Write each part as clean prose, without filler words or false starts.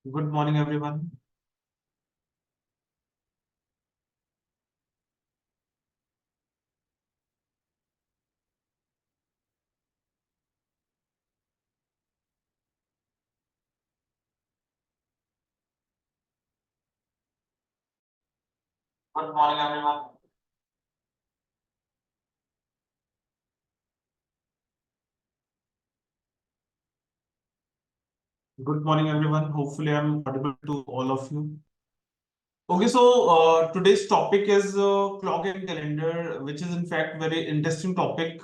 Good morning, everyone. Good morning, everyone. Good morning, everyone. Hopefully, I'm audible to all of you. Okay, so today's topic is clock and calendar, which is in fact very interesting topic.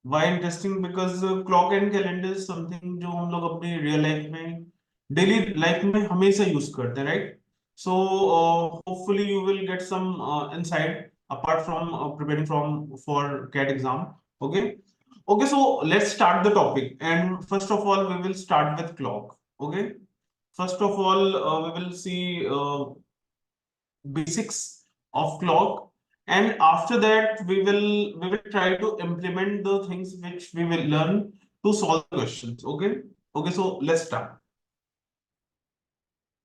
Why interesting? Because clock and calendar is something जो हम लोग अपनी real life में, daily life में हमेशा use करते हैं, right? So hopefully you will get some insight apart from preparing for CAT exam. Okay. Okay, so let's start the topic. And first of all, we will start with clock. Okay. First of all, we will see basics of clock, and after that we will try to implement the things which we will learn to solve the questions. Okay. Okay, so let's start.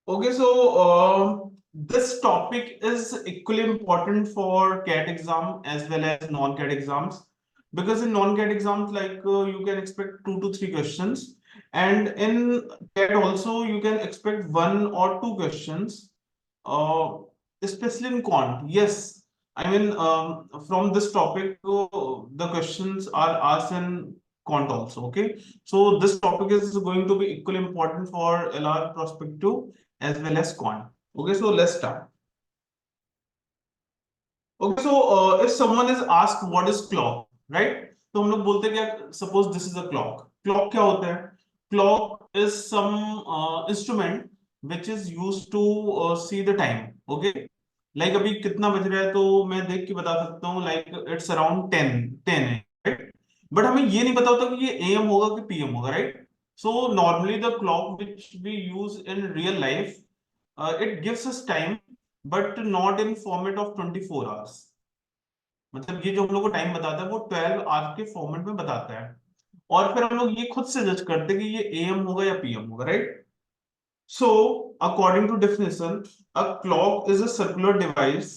Okay, so this topic is equally important for CAT exam as well as non-CAT exams, because in non-CAT exams, like you can expect 2 to 3 questions, and in CAT also you can expect 1 or 2 questions, uh, especially in quant. Yes, I mean from this topic, the questions are asked in quant also. Okay, so this topic is going to be equally important for LR prospective as well as quant. Okay, so let's start. Okay, so if someone is asked what is clock, right? तो हम लोग बोलते हैं कि suppose this is a clock. Clock क्या होता है? Clock is some instrument which is used to see the time. Okay, like अभी कितना बज रहा है तो मैं देख के बता सकता हूँ, like it's around 10 है, right? But हमें ये नहीं पता होता कि ये AM होगा कि PM होगा, right? So normally the clock which we use in real life, it gives us time but not in format of 24 hours. मतलब ये जो हम लोग को टाइम बताता है वो 12 आवर्स के फॉर्मेट में बताता है, और फिर हम लोग ये खुद से जज करते हैं कि ये एएम होगा या पीएम होगा, right? So according to definition, a clock is a circular device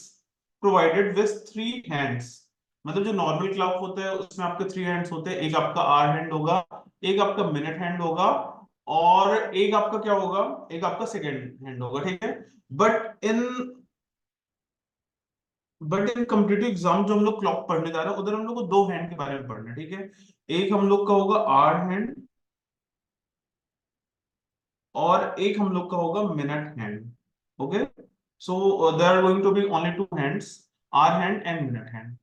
provided with 3 hands. मतलब जो नॉर्मल क्लॉक होता है उसमें आपके 3 हैंड्स होते हैं. एक आपका आवर हैंड होगा, एक आपका मिनट हैंड होगा, और एक आपका क्या होगा, एक आपका सेकेंड हैंड होगा, ठीक है? But in but in competitive exam जो हम लोग क्लॉक पढ़ने जा रहे हैं उधर हम लोग को 2 हैंड के बारे में पढ़ना है, ठीक है? एक हम लोग का होगा आर हैंड, और एक हम लोग का होगा minute hand. Okay, so there are going to be only 2 hands, hour hand and minute hand.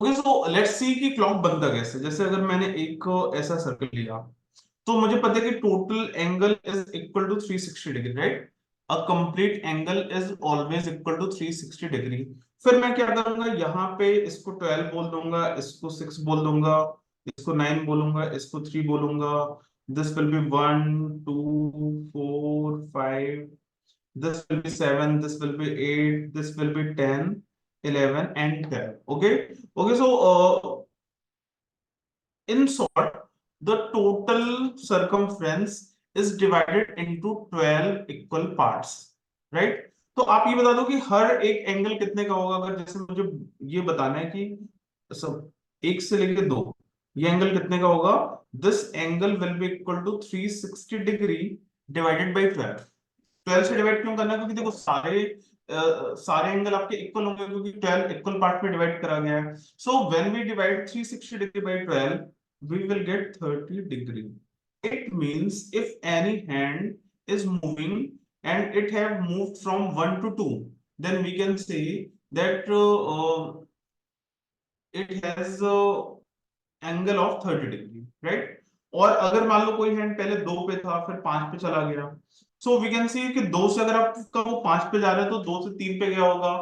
Okay, so let's see कि क्लॉक बनता कैसे. जैसे अगर मैंने एक ऐसा सर्कल लिया, तो मुझे पता है कि total angle is equal to 360 degree, right? A complete angle is always equal to 360 degree. फिर मैं क्या करूंगा, यहाँ पे इसको 12 बोल दूंगा, इसको 6 बोल दूंगा, इसको 9 बोलूंगा, इसको 3 बोलूंगा. This will B 1 2 4 5, this will be 7, this will be 8, this will be 10, 11 and 12. Okay, okay, so in short, the total circumference is divided into 12 equal parts, right? तो आप ये बता दो कि हर एक एंगल कितने का होगा. अगर जैसे मुझे ये बताना है कि सब 1 से लेके 2, ये एंगल कितने का होगा. This angle will be equal to 360 degree divided by 12. 12 से डिवाइड क्यों करना है? क्योंकि देखो सारे एंगल आपके इक्वल होंगे, क्योंकि 12 इक्वल पार्ट में डिवाइड करा गया है. So when we divide 360 degree by 12, we will get 30 degree. It means if any hand is moving and it have moved from 1 to 2, then we can say that it has angle of 30 degree, right? और अगर मान लो कोई hand पहले 2 पे था फिर 5 पे चला गया, सो वी कैन सी कि 2 से अगर आपका वो 5 पे जा रहा है तो 2 से 3 पे गया होगा,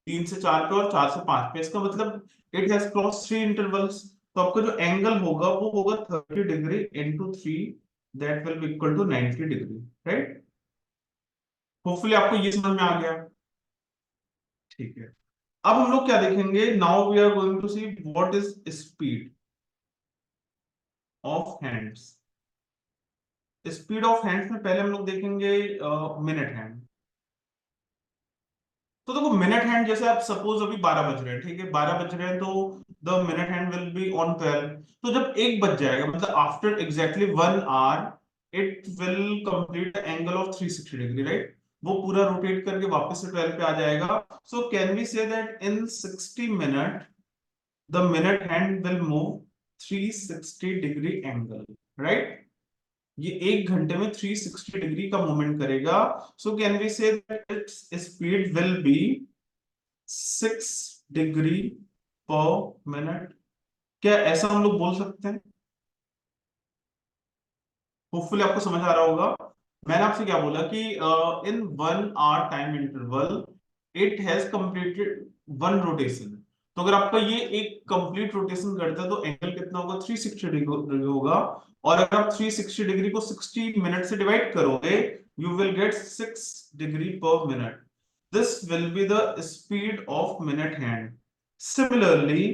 3 से 4 पे और 4 से 5 पे. इसका मतलब इट हैज क्रॉस 3 इंटरवल्स. तो आपका जो एंगल होगा वो होगा 30 degree into 3, that will be equal to 90 degree, right? Hopefully आपको ये समझ में आ गया. ठीक है, अब हम लोग क्या देखेंगे. Now we are going to see what is speed of hands. Speed of hand में पहले हम लोग देखेंगे मिनट हैंड। तो देखो मिनट हैंड जैसे आप सपोज अभी 12 बज रहे हैं, ठीक है, 12 बज रहे हैं तो the minute hand will be on 12। तो जब 1 बज जाएगा मतलब after exactly 1 hour it will complete angle of 360 degree, right. वो पूरा रोटेट करके वापस से 12 पे आ जाएगा। So can we say that in 60 minute the minute hand will move 360 degree angle, right. ये 1 घंटे में 360 डिग्री का मूवमेंट करेगा। So can we say that it's speed will be 6 degree per minute. क्या ऐसा हम लोग बोल सकते हैं? होपफुली आपको समझ आ रहा होगा। मैंने आपसे क्या बोला कि in 1 hour time interval it has completed 1 rotation. तो अगर आपका ये एक कंप्लीट रोटेशन करता है तो एंगल कितना होगा? 360 डिग्री होगा। और अगर आप 360 डिग्री को 60 मिनट से डिवाइड करोगे you will get 6 degree per minute. This will be the speed of minute hand. Similarly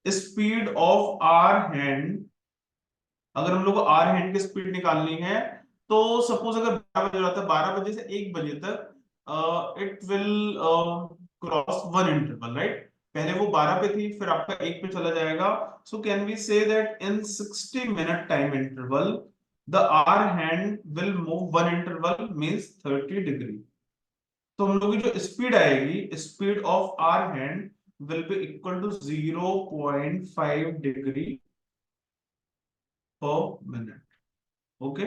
speed of hour hand, अगर हम लोग को आर हैंड की स्पीड निकालनी है तो सपोज अगर 12 बजे रहता है, 12 बजे से 1 बजे तक it will cross 1 interval, right. पहले वो 12 पे थी फिर आपका 1 पे चला जाएगा। So can we say that in 60 minute time interval the hour hand will move 1 interval means 30 degree. तो हम लोग की जो स्पीड आएगी speed of hour hand will be equal to 0.5 degree per minute. Okay,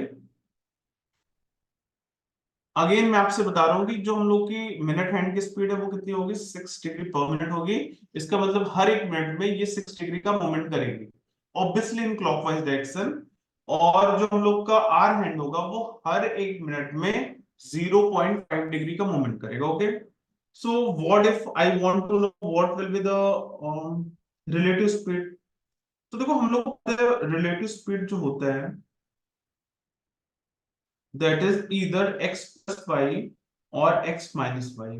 again मैं आपसे बता रहा हूँ कि जो हम लोग की मिनट हैंड की स्पीड है वो कितनी होगी? 6 डिग्री पर मिनट होगी। इसका मतलब हर एक मिनट में ये 6 डिग्री का मूवमेंट करेगी, ऑब्वियसली इन क्लॉकवाइज डायरेक्शन। और जो हम लोग का आर हैंड होगा वो हर एक मिनट में 0.5 डिग्री का मूवमेंट करेगा। Okay, so what if I want to know what will be the relative speed. तो देखो हम लोग रिलेटिव स्पीड जो होता है that is either x plus y or x minus y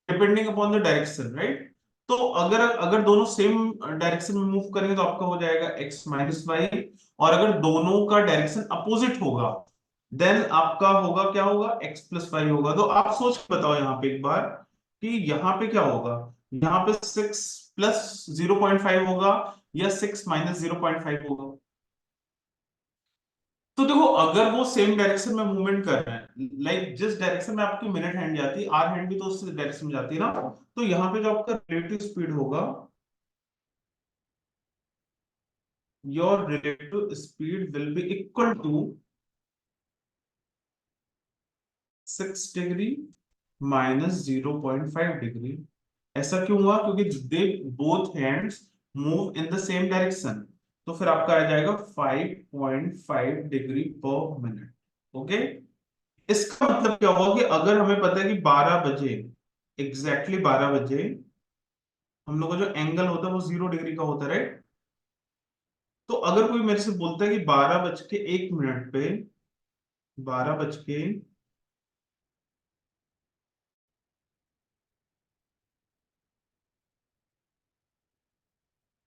depending upon the direction, right। तो अगर अगर दोनों सेम डायरेक्शन में मूव करेंगे तो आपका हो जाएगा x माइनस वाई। और अगर दोनों का डायरेक्शन अपोजिट होगा देन आपका होगा क्या होगा? x प्लस वाई होगा। तो आप सोच के बताओ यहाँ पे एक बार कि यहाँ पे क्या होगा? यहाँ पे 6 प्लस 0.5 होगा या 6 माइनस 0.5 होगा? तो देखो अगर वो सेम डायरेक्शन में मूवमेंट कर रहे हैं, लाइक जिस डायरेक्शन में आपकी मिनट हैंड जाती है आर हैंड भी तो उस डायरेक्शन में जाती है ना। तो यहाँ पे जो आपका रिलेटिव स्पीड होगा, your relative speed will be equal to 6 degree minus 0.5 degree. ऐसा क्यों हुआ? क्योंकि they both hands move in the same direction. तो फिर आपका आ जाएगा 5.5 डिग्री पर मिनट। ओके, इसका मतलब क्या हुआ कि अगर हमें पता है कि 12 बजे एग्जैक्टली 12 बजे हम लोग का जो एंगल होता है वो 0 डिग्री का होता है, राइट। तो अगर कोई मेरे से बोलता है कि 12 बज के 1 मिनट पे 12 बज के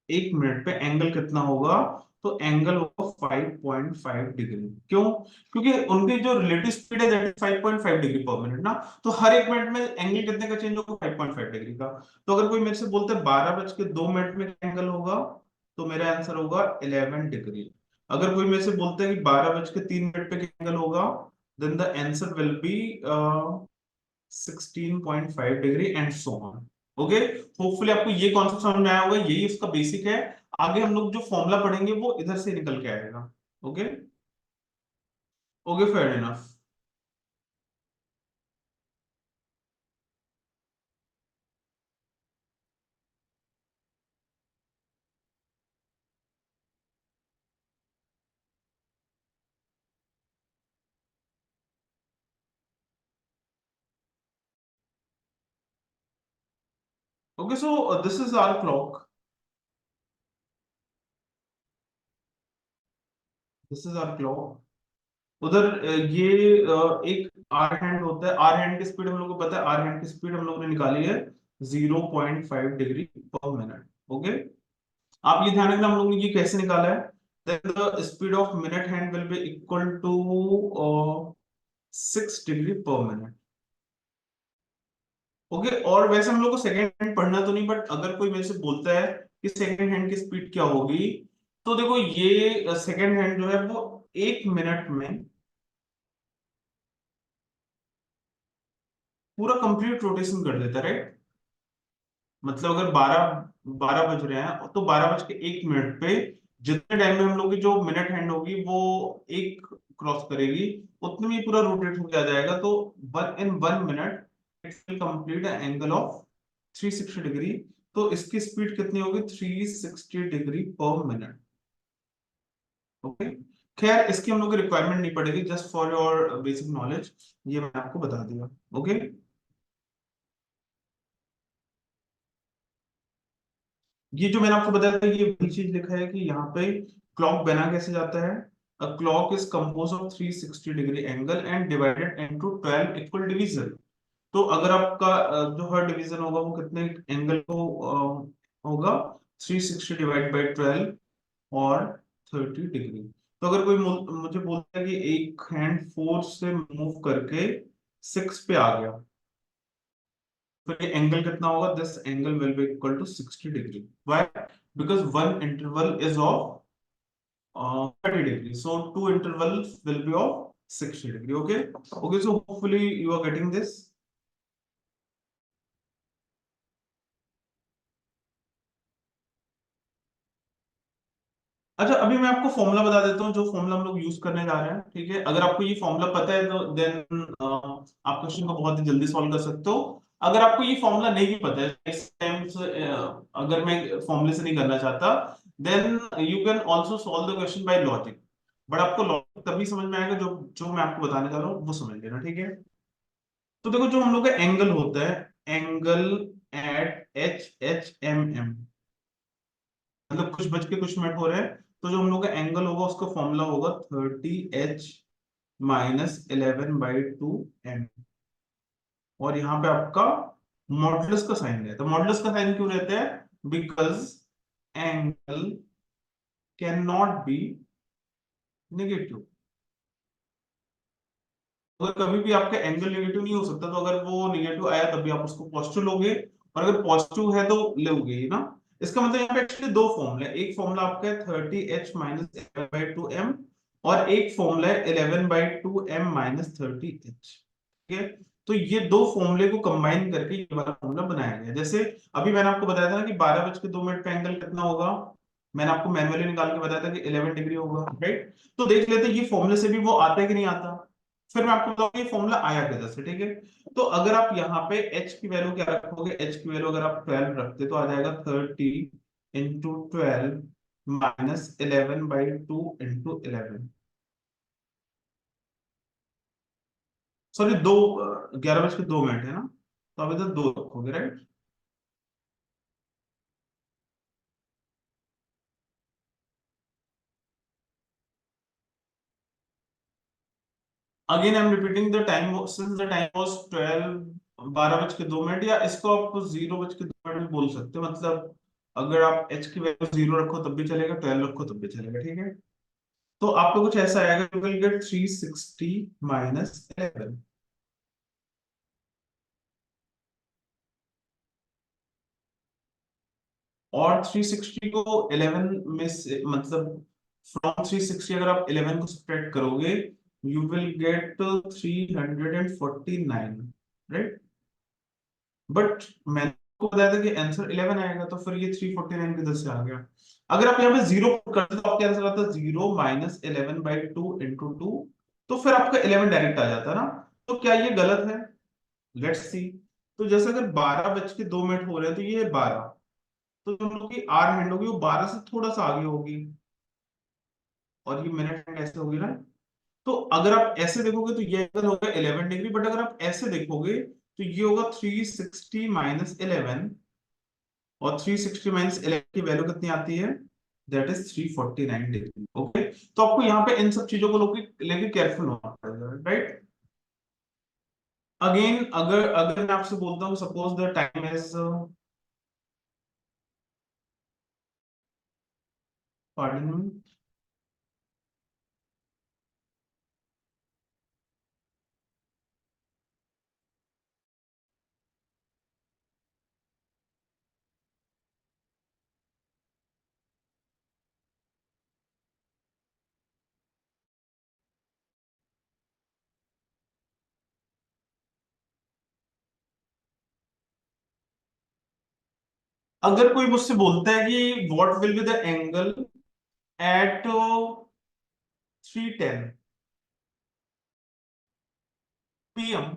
1 मिनट पे एंगल कितना होगा? तो एंगल होगा 5.5 डिग्री। क्यों? क्योंकि उनकी जो रिलेटिव स्पीड है that is 5.5 degree per minute ना। तो हर एक मिनट में एंगल कितने का चेंज होगा? 5.5 डिग्री का। तो अगर कोई मेरे से बोलता है 12 बज के 2 मिनट में एंगल होगा तो मेरा आंसर होगा 11 डिग्री। अगर कोई मेरे से बोलता है कि 12 बज के 3 मिनट पे एंगल होगा then the answer will be 16.5 degree and so on. Okay, hopefully आपको ये कॉन्सेप्ट समझ में आया होगा, यही इसका बेसिक है। आगे हम लोग जो फॉर्मूला पढ़ेंगे वो इधर से निकल के आएगा। Okay, okay, fair enough. Okay, so this is hour clock, this is hour clock. उधर ये एक आर हैंड होता है। आर हैंड की स्पीड हम लोग को पता है, आर हैंड की स्पीड हम लोग ने निकाली है 0.5 डिग्री पर मिनट। ओके, आप ये ध्यान रखना हम लोग ने ये कैसे निकाला है। then the speed of minute hand will be equal to 6 degree per minute. Okay और वैसे हम लोग को सेकेंड हैंड पढ़ना तो नहीं, बट अगर कोई मेरे से बोलता है कि सेकेंड हैंड की स्पीड क्या होगी, तो देखो ये सेकेंड हैंड जो है वो 1 मिनट में पूरा कंप्लीट रोटेशन कर देता है, राइट। मतलब अगर 12 बज रहे हैं तो 12 बज के 1 मिनट पे जितने टाइम में हम लोग की जो मिनट हैंड होगी वो एक क्रॉस करेगी, उतने में ही पूरा रोटेट हो जाएगा। तो one in 1 minute it will complete angle of 360 degree. तो इसकी स्पीड कितनी होगी? 360 डिग्री पर मिनट। ओके, खैर इसकी हम लोग की रिक्वायरमेंट नहीं पड़ेगी, just for your basic knowledge ये मैंने आपको बता दिया। ओके, ये जो मैंने आपको बताया था ये वही चीज लिखा है कि यहाँ पे क्लॉक बना कैसे जाता है। अ clock is compose of 360 degree angle and divided into 12 equal division. तो अगर आपका जो हर डिवीजन होगा वो कितने एंगल को होगा? 360 डिवाइड बाई 12 और 30 डिग्री। तो अगर कोई मुझे बोलता है कि एक हैंड 4 से मूव करके 6 पे आ गया, तो ये एंगल कितना होगा? This angle will be equal to 60 degree. Why? Because one interval is of 30 degree, so two intervals will be of 60 degree. Okay, okay, so hopefully you are getting this. अच्छा, अभी मैं आपको फॉर्मूला बता देता हूँ जो फॉर्मूला हम लोग यूज करने जा रहे हैं। ठीक है, अगर आपको ये फॉर्मूला पता है तो देन आप क्वेश्चन को बहुत ही जल्दी सॉल्व कर सकते हो। अगर आपको ये फॉर्मूला नहीं पता है इस टाइम से, अगर मैं फॉर्मूले से नहीं करना चाहता, then you can also solve the question by logic. But आपको लॉजिक तभी समझ में आएगा जो जो मैं आपको बताने जा रहा हूँ वो समझ लेना। ठीक है, तो देखो जो हम लोग का एंगल होता है, angle at H H M M, मतलब कुछ बज के कुछ मिनट हो रहे हैं, तो जो हम लोग का एंगल होगा उसका फॉर्मूला होगा 30h माइनस 11/2m। और यहाँ पे आपका मॉडुलस का साइन रहता है। मॉडुलस का साइन क्यों रहता है? Because angle can not be negative. अगर कभी भी आपका एंगल नेगेटिव नहीं हो सकता, तो अगर वो नेगेटिव आया तभी आप उसको पॉजिटिव लोगे, और अगर पॉजिटिव है तो लोगे ही ना। इसका मतलब यहाँ पे एक्चुअली दो फॉर्मूला है। एक फॉर्मूला आपका है 30h माइनस 11/2m, और एक फॉर्मूला है 11/2m माइनस 30h। ठीक है, तो ये दो फॉर्मूले को कंबाइन करके ये वाला फॉर्मूला बनाया गया। जैसे अभी मैंने आपको बताया था ना कि 12 बज के 2 मिनट का एंगल कितना होगा, मैंने आपको मैनुअली निकाल के बताया था कि 11 डिग्री होगा, राइट। तो देख लेते हैं ये फॉर्मूले से भी वो आता है कि नहीं आता। फिर मैं आपको बताऊंगा ये फॉर्मूला आया कैसे से। ठीक है, तो अगर आप यहाँ पे h की वैल्यू क्या रखोगे? h की वैल्यू अगर आप 12 रखते तो आ जाएगा 30 × 12 माइनस 11/2 × 11। सॉरी, 11 बज के 2 मिनट है ना, तो आप इधर 2 रखोगे, right. Again I am repeating the time, since the time was 12 12 बज के 2 मिनट, या इसको आप 0 बज के 2 मिनट भी बोल सकते हो। मतलब अगर आप h की वैल्यू 0 रखो तब भी चलेगा, 12 रखो तब भी चलेगा। ठीक है, तो आपको कुछ ऐसा आएगा, यू विल गेट 360 माइनस 11। और 360 को 11 में से, मतलब फ्रॉम 360 अगर आप 11 को सब्ट्रैक्ट करोगे, you will gate 349, right. But मैंने आपको बताया था कि आंसर 11 आएगा, तो फिर ये 349 किधर से आ गया? अगर आप यहाँ पे जीरो करते तो आपका आंसर आता 0 माइनस 11/2 × 2, तो फिर आपका 11 डायरेक्ट आ जाता ना। तो क्या ये गलत है? Let's see. तो जैसे अगर 12 बज के 2 मिनट हो रहे हैं तो ये 12, तो जो हम लोग की आर हैंड होगी वो 12 से थोड़ा सा आगे होगी, और ये मिनट हैंड ऐसे होगी ना। तो अगर आप ऐसे देखोगे तो ये अगर होगा 11 डिग्री, बट अगर आप ऐसे देखोगे तो ये होगा 360 माइनस 11, और 360 माइनस 11 की वैल्यू कितनी आती है? That is 349 degree. ओके, तो आपको यहाँ पे इन सब चीजों को लेके केयरफुल होना पड़ेगा, राइट। अगेन अगर अगर मैं आपसे बोलता हूँ suppose the time is, pardon me, अगर कोई मुझसे बोलता है कि what will be the angle at 3:10 PM,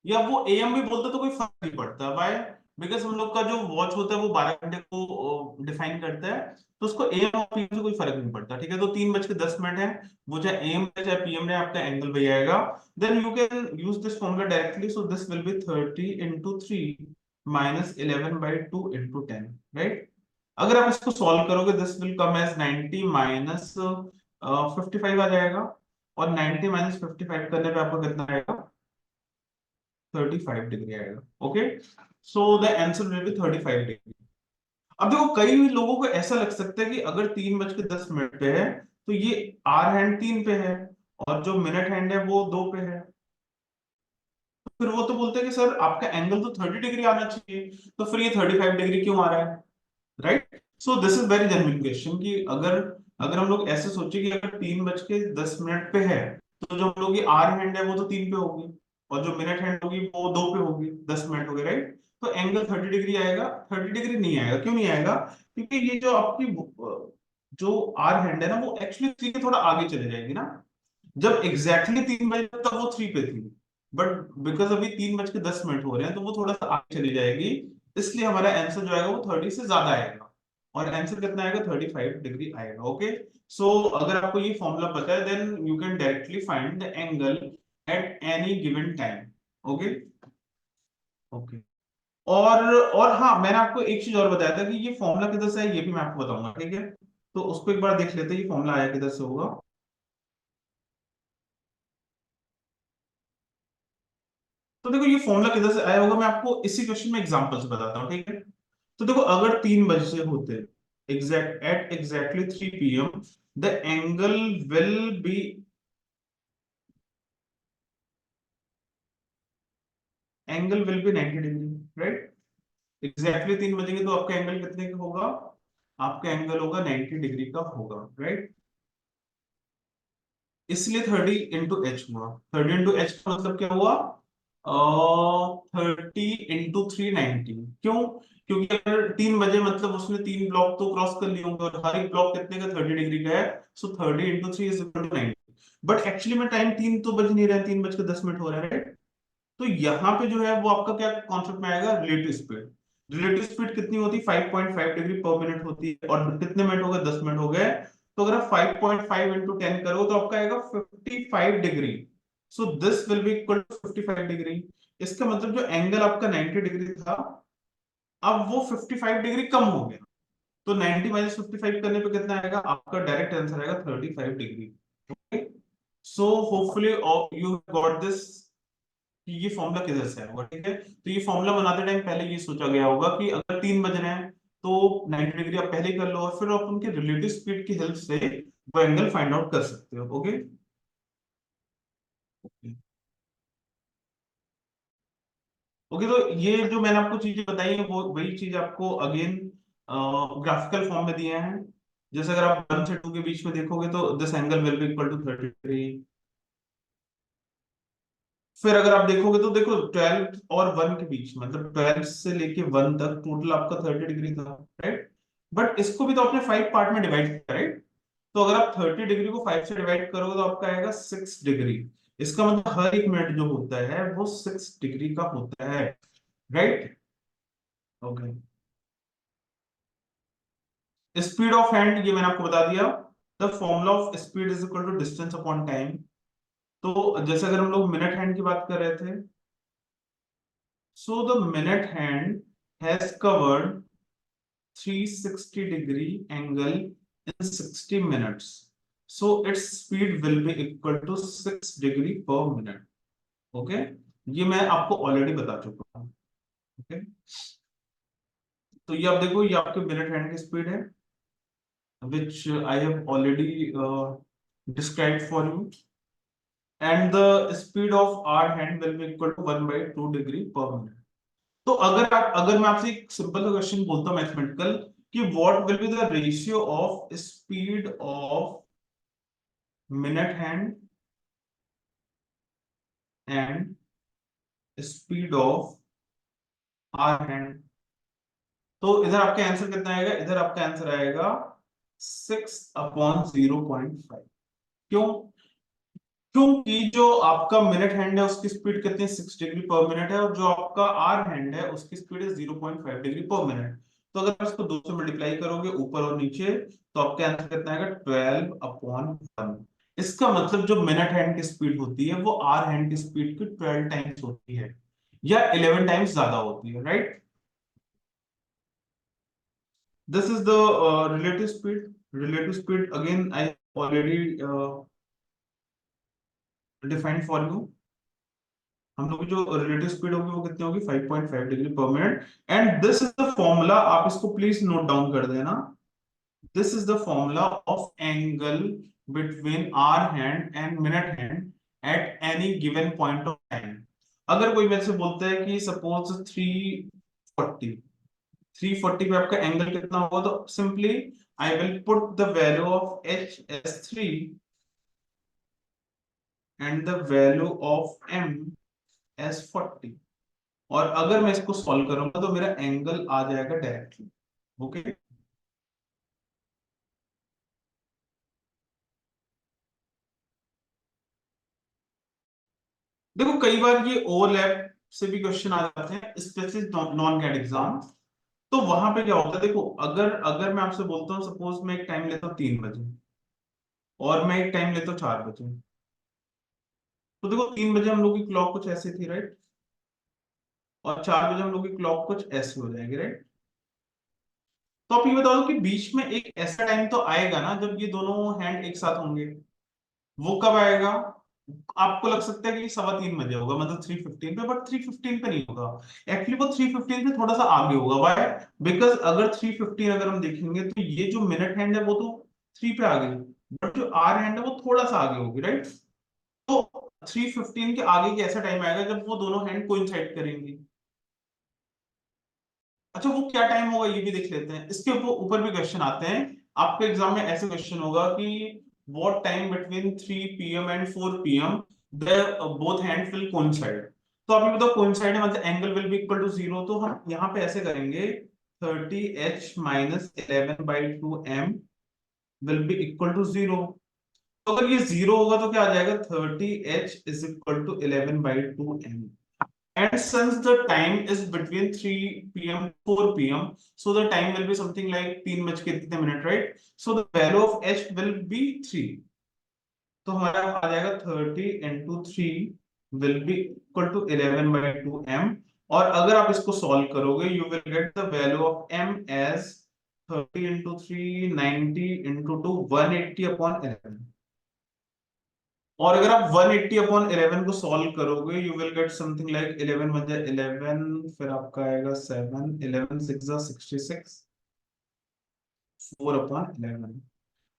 या वो AM भी बोलते तो कोई फर्क नहीं पड़ता। बाय, बिकॉज हम लोग का जो वॉच होता है वो 12 घंटे को डिफाइन करता है, तो उसको AM और PM से कोई फर्क नहीं पड़ता। ठीक है, तो 3:10 है, वो चाहे AM है चाहे PM है, आपका एंगल वही आएगा। Then you can use this formula directly, so this will be 30 into 3 minus 11/2 into 10, right. अगर आप इसको सॉल्व करोगे this will come as 90 minus 55 आ जाएगा, और 90 माइनस 55 करने पे आपको कितना आएगा, 35 डिग्री आएगा। Okay, so the answer will B 35 degree. अब देखो, कई लोगों को ऐसा लग सकता है कि अगर 3:10 पे है तो ये आर हैंड 3 पे है और जो मिनट हैंड है वो 2 पे है, तो फिर वो तो बोलते हैं कि सर आपका एंगल तो 30 डिग्री आना चाहिए, तो फिर ये 35 डिग्री क्यों आ रहा है, right. So this is very genuine question कि अगर अगर हम लोग ऐसे सोचे कि अगर 3:10 पे है, तो जो हम लोग की आर हैंड है वो तो 3 पे होगी, और जो मिनट हैंड होगी वो 2 पे होगी, 10 मिनट हो गए, राइट। तो एंगल 30 डिग्री आएगा, 30 डिग्री नहीं आएगा। क्यों नहीं आएगा? क्योंकि ये जो आपकी जो आर हैंड है ना, वो एक्चुअली 3 के थोड़ा आगे चले जाएगी ना। जब एग्जैक्टली 3 बजे तब वो 3 पे थी, बट बिकॉज अभी 3:10 हो रहे हैं तो वो थोड़ा सा आगे चली जाएगी, इसलिए हमारा आंसर जो आएगा वो 30 से ज्यादा आएगा, और आंसर कितना आएगा, 35 डिग्री आएगा। ओके, सो अगर आपको ये फॉर्मूला पता है then you can directly find the angle at any given time. Okay, okay. और हाँ, मैंने आपको एक चीज और बताया था कि ये फॉर्मूला किधर से है, ये भी मैं आपको बताऊंगा, ठीक है। तो उसको एक बार देख लेते हैं, ये फॉर्मूला आया किधर से होगा। तो देखो, ये फॉर्मूला किधर से आया होगा, मैं आपको इसी क्वेश्चन में एग्जांपल से बताता हूँ, ठीक है। तो देखो, अगर 3 बजे होते exactly 3 PM, the angle will B angle will B 90 degree, right. Exactly 3 बजेंगे तो आपका एंगल कितने का होगा, आपका एंगल होगा 90 डिग्री का होगा, राइट। इसलिए 30 × H हुआ। 30 × H का मतलब क्या हुआ, 30 × 3 90। क्यों? क्योंकि अगर 3 बजे मतलब उसने 3 ब्लॉक तो क्रॉस कर लिए होंगे, और हर एक ब्लॉक कितने का, 30 डिग्री का है। सो 30 × 3 = 90। बट एक्चुअली में टाइम 3 तो बज नहीं रहा है, 3:10 हो रहा है, right? तो यहाँ पे जो है वो आपका क्या कॉन्सेप्ट में आएगा, रिलेटिव स्पीड। रिलेटिव स्पीड कितनी होती है, 5.5 डिग्री पर मिनट होती है, और कितने मिनट हो गए, 10 मिनट हो गए। तो अगर आप 5.5 इंटू 10 करो तो आपका आएगा 55 degree. So this will be equal to 55 degree. इसका मतलब जो एंगल आपका 90 डिग्री था, अब वो 55 डिग्री कम हो गया। तो 90 माइनस 55 करने पे कितना आएगा, आपका डायरेक्ट आंसर आएगा 35 degree. So hopefully you got this कि ये फॉर्मूला किधर से आया होगा, ठीक है। तो ये फॉर्मूला बनाते टाइम पहले ये सोचा गया होगा कि अगर 3 बज रहे हैं तो 90 डिग्री आप पहले कर लो, और फिर आप उनके रिलेटिव स्पीड की हेल्प से वो एंगल फाइंड आउट कर सकते हो। Okay, okay. तो ये जो मैंने आपको चीजें बताई है वो वही चीज आपको अगेन ग्राफिकल फॉर्म में दिए हैं। जैसे अगर आप 1 से 2 के बीच में देखोगे तो this angle will be equal to 30 degree. फिर अगर आप देखोगे तो देखो, 12 और 1 के बीच, मतलब 12 से लेके 1 तक टोटल आपका 30 डिग्री था, राइट। बट इसको भी तो आपने 5 पार्ट में डिवाइड किया, राइट। तो अगर आप 30 डिग्री को 5 से डिवाइड करोगे तो आपका आएगा 6 डिग्री। इसका मतलब हर एक मिनट जो होता है वो 6 डिग्री का होता है, right. Okay, speed of hand ये मैंने आपको बता दिया। The formula of speed is equal to distance upon time. तो जैसे अगर हम लोग मिनट हैंड की बात कर रहे थे, so the minute hand has covered 360 degree angle in 60 minutes. So its speed will be equal to 6 degree per minute. Okay? ये मैं आपको ऑलरेडी बता चुका हूँ। ओके, तो ये आप देखो, ये आपके मिनट हैंड की स्पीड है, which I have already described for you, and the speed of our hand will be equal to 1/2 degree per minute. तो अगर मैं आपसे एक सिंपल सा क्वेश्चन बोलता हूँ मैथमेटिकल, कि what will be the ratio of speed of minute hand and speed of hour hand, तो इधर आपका आंसर कितना आएगा, इधर आपका आंसर आएगा 6/0.5। क्यों? क्योंकि जो आपका मिनट हैंड है उसकी स्पीड कितनी 6 डिग्री पर मिनट है, और जो आपका आर हैंड है उसकी स्पीड है 0.5 डिग्री पर मिनट। तो अगर आप इसको 2 से मल्टीप्लाई करोगे ऊपर और नीचे, तो आपका आंसर कितना आएगा 12/1। इसका मतलब जो मिनट हैंड की स्पीड होती है वो आर हैंड की स्पीड की 12 टाइम्स होती है, या 11 टाइम्स ज्यादा होती है, right? This is the relative speed. Relative speed again I already defined for you. हम लोग की जो रिलेटिव स्पीड होगी वो कितनी होगी 5.5 degree per minute. And this is the formula, आप इसको प्लीज नोट डाउन कर देना। This is the formula of angle between hour hand and minute hand at any given point of time. अगर कोई मेरे से बोलता है कि सपोज 340 340 पे आपका एंगल कितना होगा, तो simply I will put the value of H S 3 and the value of M S 40, और अगर मैं इसको सॉल्व करूंगा तो मेरा एंगल आ जाएगा डायरेक्टली। ओके, देखो कई बार ये ओवरलैप से भी क्वेश्चन आ जाते हैं, स्पेशली नॉन कैट एग्जाम। तो वहां पे क्या होता है, देखो अगर अगर मैं आपसे बोलता हूँ सपोज मैं एक टाइम लेता हूँ 3 बजे, और मैं एक टाइम लेता हूँ 4 बजे, तो देखो 3 बजे हम लोग की क्लॉक कुछ ऐसी थी, राइट? और 4 बजे हम लोग की क्लॉक कुछ ऐसी हो जाएगी, राइट? तो आप ये बता दो कि बीच में एक ऐसा टाइम तो आएगा ना जब ये दोनों हैंड एक साथ होंगे। वो कब आएगा? आपको लग सकता है कि 3:15 बजे होगा, मतलब 3:15 पे, बट 3:15 पे नहीं होगा। एक्चुअली वो 3:15 से थोड़ा सा आगे होगा। व्हाई? बिकॉज अगर 3:15 अगर हम देखेंगे तो ये जो मिनट हैंड है वो तो 3 पे आ गई, बट जो आर हैंड है वो थोड़ा सा आगे होगी, राइट? तो 3:15 के आगे के ऐसा टाइम आएगा जब वो दोनों हैंड कोइंसाइड करेंगी। अच्छा, वो क्या टाइम होगा ये भी देख लेते हैं। इसके ऊपर ऊपर भी क्वेश्चन आते हैं। आपके एग्जाम में ऐसे क्वेश्चन होगा कि what time between 3 PM and 4 PM the both hands will coincide. तो आप ये बताओ कोइंसाइड है मतलब angle will be equal to 0, तो हम यहाँ पे ऐसे करेंगे 30h minus 11/2m will be equal to 0। तो अगर ये 0 होगा तो क्या आ जाएगा, 30h is equal to 11/2m। And since the time is between 3 PM 4 PM, so the time will be something like 3 बज के इतने minute, right? So the value of h will be 3। तो हमारा आ जाएगा 30 × 3 will be equal to 11/2m। और अगर आप इसको सॉल्व करोगे you will get the value of m as 30 × 3 90 × 2 180/11। और अगर आप 180/11 को सॉल्व करोगे you will get something like 11 बन जाए 11, फिर आपका आएगा 7, 11 6 66, 4/11।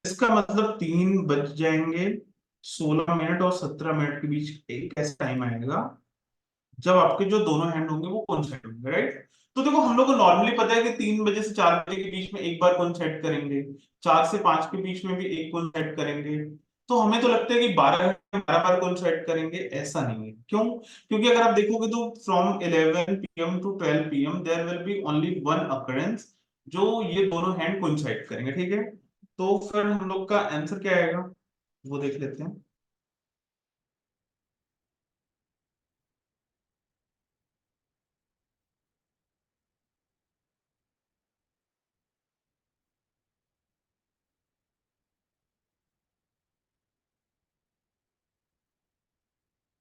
इसका मतलब 3 बज जाएंगे 16 मिनट और 17 मिनट के बीच एक ऐसा टाइम आएगा जब आपके जो दोनों हैंड होंगे वो कोइंसाइड होंगे, राइट? तो देखो हम लोग को नॉर्मली पता है कि 3 बजे से 4 बजे के बीच में एक बार कोइंसाइड करेंगे, 4 से 5 के बीच में भी एक कोइंसाइड करेंगे। तो हमें तो लगता है कि 12 बार कोइंसाइड करेंगे, ऐसा नहीं है। क्यों? क्योंकि अगर आप देखोगे तो from 11 PM to 12 PM there will be only one occurrence जो ये दोनों हैंड कोइंसाइड करेंगे, ठीक है? तो फिर हम लोग का आंसर क्या आएगा वो देख लेते हैं।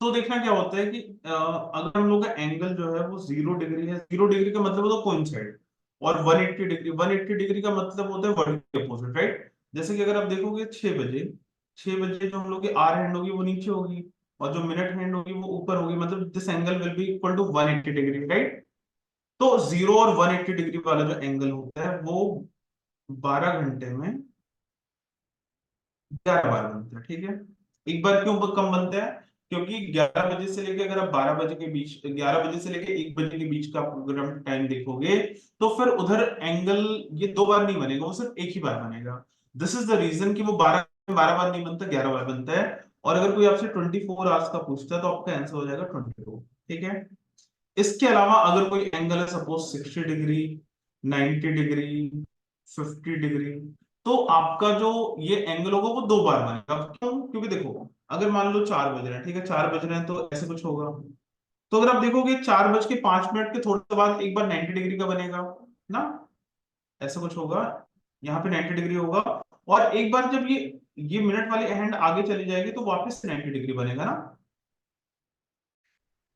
तो देखना क्या होता है कि अगर हम लोग का एंगल जो है वो 0 डिग्री है, 0 डिग्री का मतलब होता है कोइंसाइड, और 180 डिग्री का मतलब होता है वर्टिकल अपोजिट, राइट? जैसे कि अगर आप देखोगे 6 बजे, 6 बजे जो हम लोग की आर हैंड होगी वो नीचे होगी, और जो मिनट हैंड होगी वो ऊपर होगी, मतलब this angle will be equal to 180 degree, right? तो 0 और 180 डिग्री वाला जो एंगल होता है वो 12 घंटे में 11 बार बनता है, ठीक है? एक बार क्यों कम बनता है? क्योंकि 11 बजे से लेके, अगर आप 12 बजे के बीच, 11 बजे से लेके 1 बजे के बीच का प्रोग्राम टाइम देखोगे, तो फिर उधर एंगल ये 2 बार नहीं बनेगा, वो सिर्फ एक ही बार बनेगा। दिस इज द रीजन कि वो 12 बार नहीं बनता, 11 बार बनता है। और अगर कोई आपसे 24 आवर्स का पूछता है तो आपका आंसर हो जाएगा 24, ठीक है? इसके अलावा अगर कोई एंगल है सपोज 60 डिग्री, 90 डिग्री, 50 डिग्री। तो आपका जो ये एंगल होगा वो दो बार बनेगा। क्यों? क्योंकि देखो, अगर मान लो 4 बज रहे हैं, ठीक है, 4 बज रहे हैं तो ऐसे कुछ होगा। तो अगर आप देखोगे 4:05 के थोड़ी देर बाद एक बार 90 डिग्री का बनेगा ना, ऐसा कुछ होगा, यहाँ पे 90 डिग्री होगा। और एक बार जब ये मिनट वाली हैंड आगे चली जाएगी तो वापस से 90 डिग्री बनेगा ना।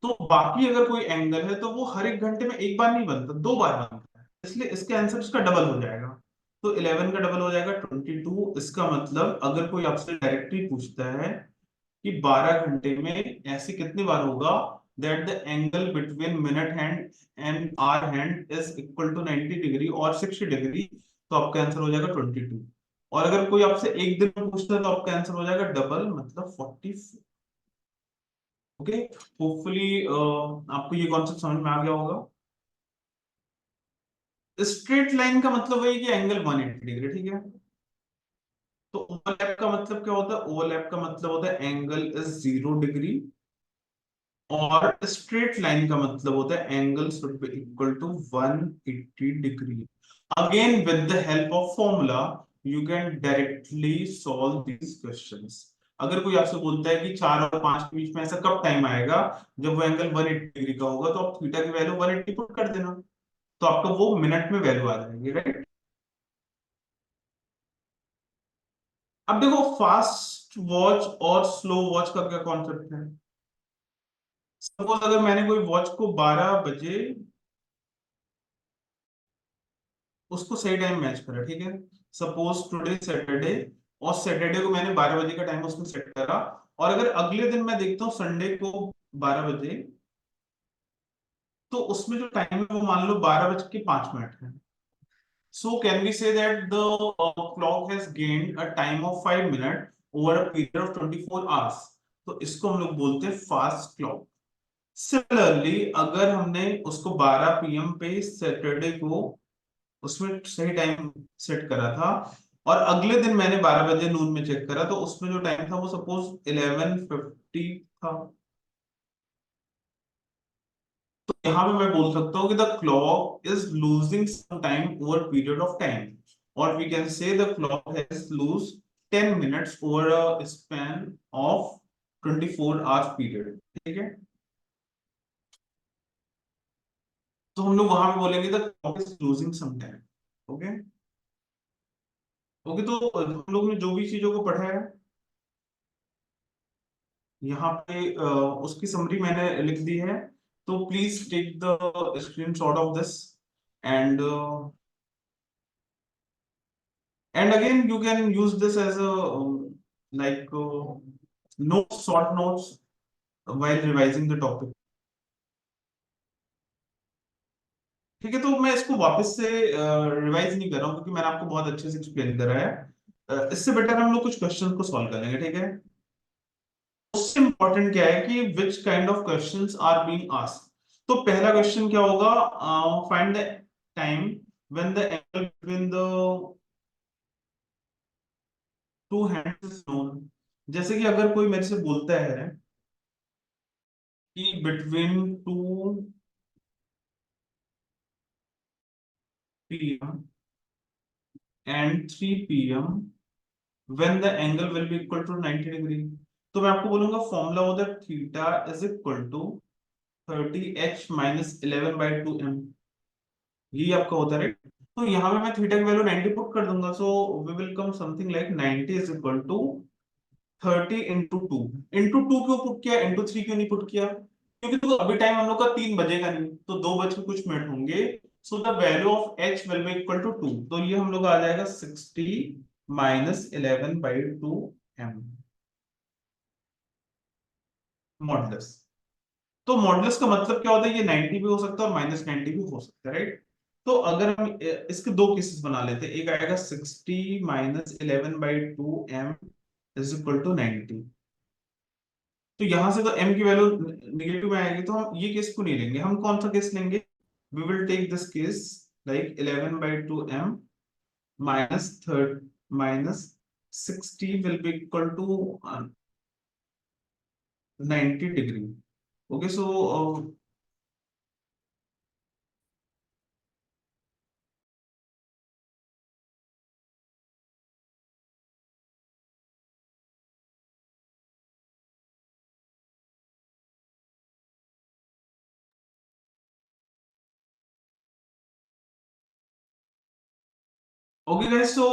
तो बाकी अगर कोई एंगल है तो वो हर एक घंटे में एक बार नहीं बनता, दो बार बनता है, इसलिए इसके आंसर इसका डबल हो जाएगा। तो 11 का डबल हो जाएगा 22। इसका मतलब अगर कोई आपसे डायरेक्टली पूछता है कि 12 घंटे में ऐसे कितनी बार होगा that the angle between minute hand and hour hand is equal to 90 degree और 60 डिग्री, तो आपका आंसर हो जाएगा 22। और अगर कोई आपसे एक दिन में पूछता है तो आपका आंसर हो जाएगा डबल, मतलब 44। ओके, होपफुली आपको ये कॉन्सेप्ट समझ में आ गया होगा। स्ट्रेट लाइन का मतलब वही कि एंगल 180 डिग्री, ठीक है। तो ओवरलैप का मतलब क्या होता है? ओवरलैप का मतलब होता है एंगल इज 0 डिग्री, और स्ट्रेट लाइन का मतलब होता है angle should be equal to 180 degree. Again with the help of formula you can directly solve these questions. अगर कोई आपसे बोलता है कि 4 और 5 के बीच में ऐसा कब टाइम आएगा जब वो एंगल 180 डिग्री का होगा, तो आप थीटा की वैल्यू 180 पुट कर देना, तो आपका वो मिनट में वैल्यू आ जाएगी, राइट। अब देखो, फास्ट वॉच और स्लो वॉच का क्या कॉन्सेप्ट है। सपोज अगर मैंने कोई वॉच को 12 बजे उसको सही टाइम मैच करा, ठीक है। सपोज टुडे सैटरडे, और सैटरडे को मैंने 12 बजे का टाइम उसमें सेट करा, और अगर अगले दिन मैं देखता हूँ संडे को 12 बजे, तो उसमें जो टाइम है वो मान लो 12:05 है। So can we say that the clock has gained a time of 5 minutes over a period of 24 hours? तो इसको हम लोग बोलते हैं फास्ट क्लॉक। सिमिलरली अगर हमने उसको 12 PM पे सैटरडे को उसमें सही टाइम सेट करा था, और अगले दिन मैंने 12 बजे नून में चेक करा, तो उसमें जो टाइम था वो सपोज 11:50 था। तो यहाँ पे मैं बोल सकता हूँ कि the clock is losing some time over period of time, और we can say the clock has lose 10 minutes over a span of 24 hours period, ठीक है। तो हम लोग वहां पे बोलेंगे द क्लॉक इज लूजिंग सम टाइम। ओके। ओके, तो हम लोग ने जो भी चीजों को पढ़ा है यहाँ पे उसकी समरी मैंने लिख दी है। तो please take the screenshot of this, and again you can use this as a like notes, short notes while revising the topic। ठीक है, तो मैं इसको वापस से रिवाइज नहीं कर रहा हूँ क्योंकि मैंने आपको बहुत अच्छे से एक्सप्लेन करा है। इससे बेटर हम लोग कुछ क्वेश्चन को सॉल्व कर लेंगे, ठीक है। उससे इंपॉर्टेंट क्या है कि which kind of questions are being asked. तो पहला क्वेश्चन क्या होगा? Find the time when the angle between the two hands is known. जैसे कि अगर कोई मेरे से बोलता है कि between 2 PM and 3 PM when the angle will be equal to 90 degree, तो मैं आपको बोलूंगा फॉर्मूला होता है theta is equal to 30h - 11/2m। यही आपका होता है, राइट। तो यहाँ पे मैं थीटा की वैल्यू 90 पुट कर दूंगा, so we will come something like 90 is equal to 30 × 2। Into 2 क्यों पुट किया, इंटू 3 क्यों नहीं पुट किया? क्योंकि तो अभी टाइम हम लोग का 3 बजेगा नहीं, तो 2 बज के कुछ मिनट होंगे। So the value of H will be equal to 2, तो ये हम लोग आ जाएगा 60 - 11/2m मॉडुलस। तो मॉडुलस का मतलब क्या होता है? ये 90 भी हो सकता है और -90 भी हो सकता है, राइट। तो अगर हम इसके दो केसेस बना लेते हैं, एक आएगा 60 - 11/2m इज इक्वल टू 90। तो यहां से तो m की वैल्यू निगेटिव में आएगी, तो हम ये केस को नहीं लेंगे। हम कौन सा केस लेंगे? We will take this case like 11/2m minus third minus 60 will be equal to 90 degree. Okay, so okay guys, so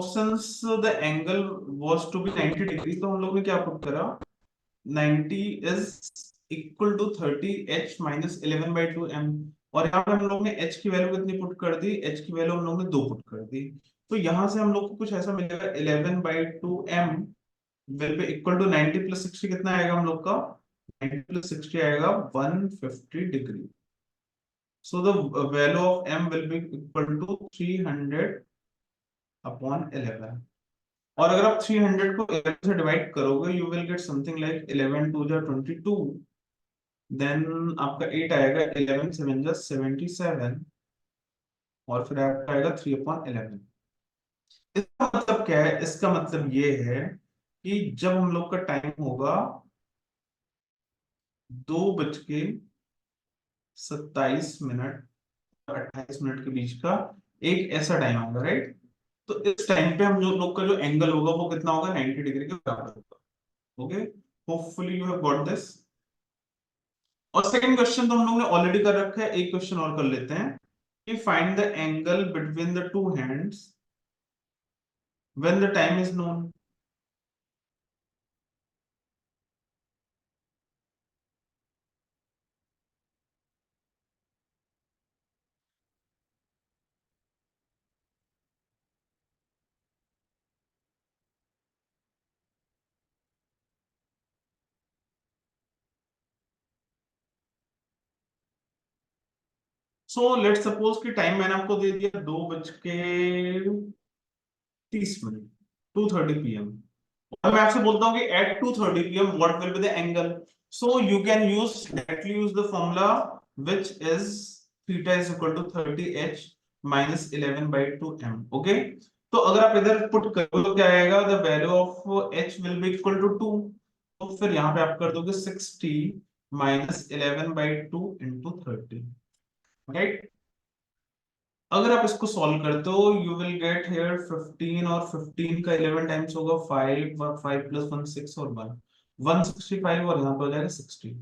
since the angle was to be 90 degree, तो हम लोग ने क्या पुट करा, 90 is equal to 30 h minus 11 by 2 m। और यहाँ पे हम लोग ने h की वैल्यू कितनी पुट कर दी, h की वैल्यू हम लोग ने 2 पुट कर दी। तो यहाँ से हम लोग को कुछ ऐसा मिलेगा, 11 by 2 m will be equal to 90 plus 60 कितना आएगा हम लोग का, 90 प्लस 60 आएगा 150 degree. So the value of m will be equal to 300 upon 11। और अगर आप 300 को 11 से डिवाइड करोगे, you will get something like 11 to जा 22, देन आपका 8 आएगा, 11 7 जा 77, और फिर आपका आएगा 3/11। इसका मतलब क्या है, इसका मतलब ये है कि जब हम लोग का टाइम होगा 2:27 और 28 के बीच का, एक ऐसा टाइम होगा, राइट। तो इस टाइम पे हम लोग का जो एंगल होगा वो कितना होगा, 90 डिग्री के बराबर होगा। Okay, hopefully you have got this. और सेकंड क्वेश्चन तो हम लोग ने ऑलरेडी कर रखा है, एक क्वेश्चन और कर लेते हैं कि find the angle between the two hands when the time is known. So let suppose कि टाइम मैंने आपको दे दिया 2:30, 2:30 PM। और मैं आपसे बोलता हूँ कि at 2:30 PM what will be the angle. So you can directly use the formula which is theta is equal to 30h minus 11 by 2m। Okay, तो अगर आप इधर पुट करो तो क्या आएगा, the value of h will be equal to 2। तो फिर यहाँ पे आप कर दोगे 60 माइनस 11 बाई 2 इंटू 30, राइट। अगर आप इसको सॉल्व करते हो, यू विल गेट हियर 15, और 15 का 11 टाइम्स होगा 5, और 5 प्लस 1 6, और 1 165, और यहाँ पे हो जाएगा 60।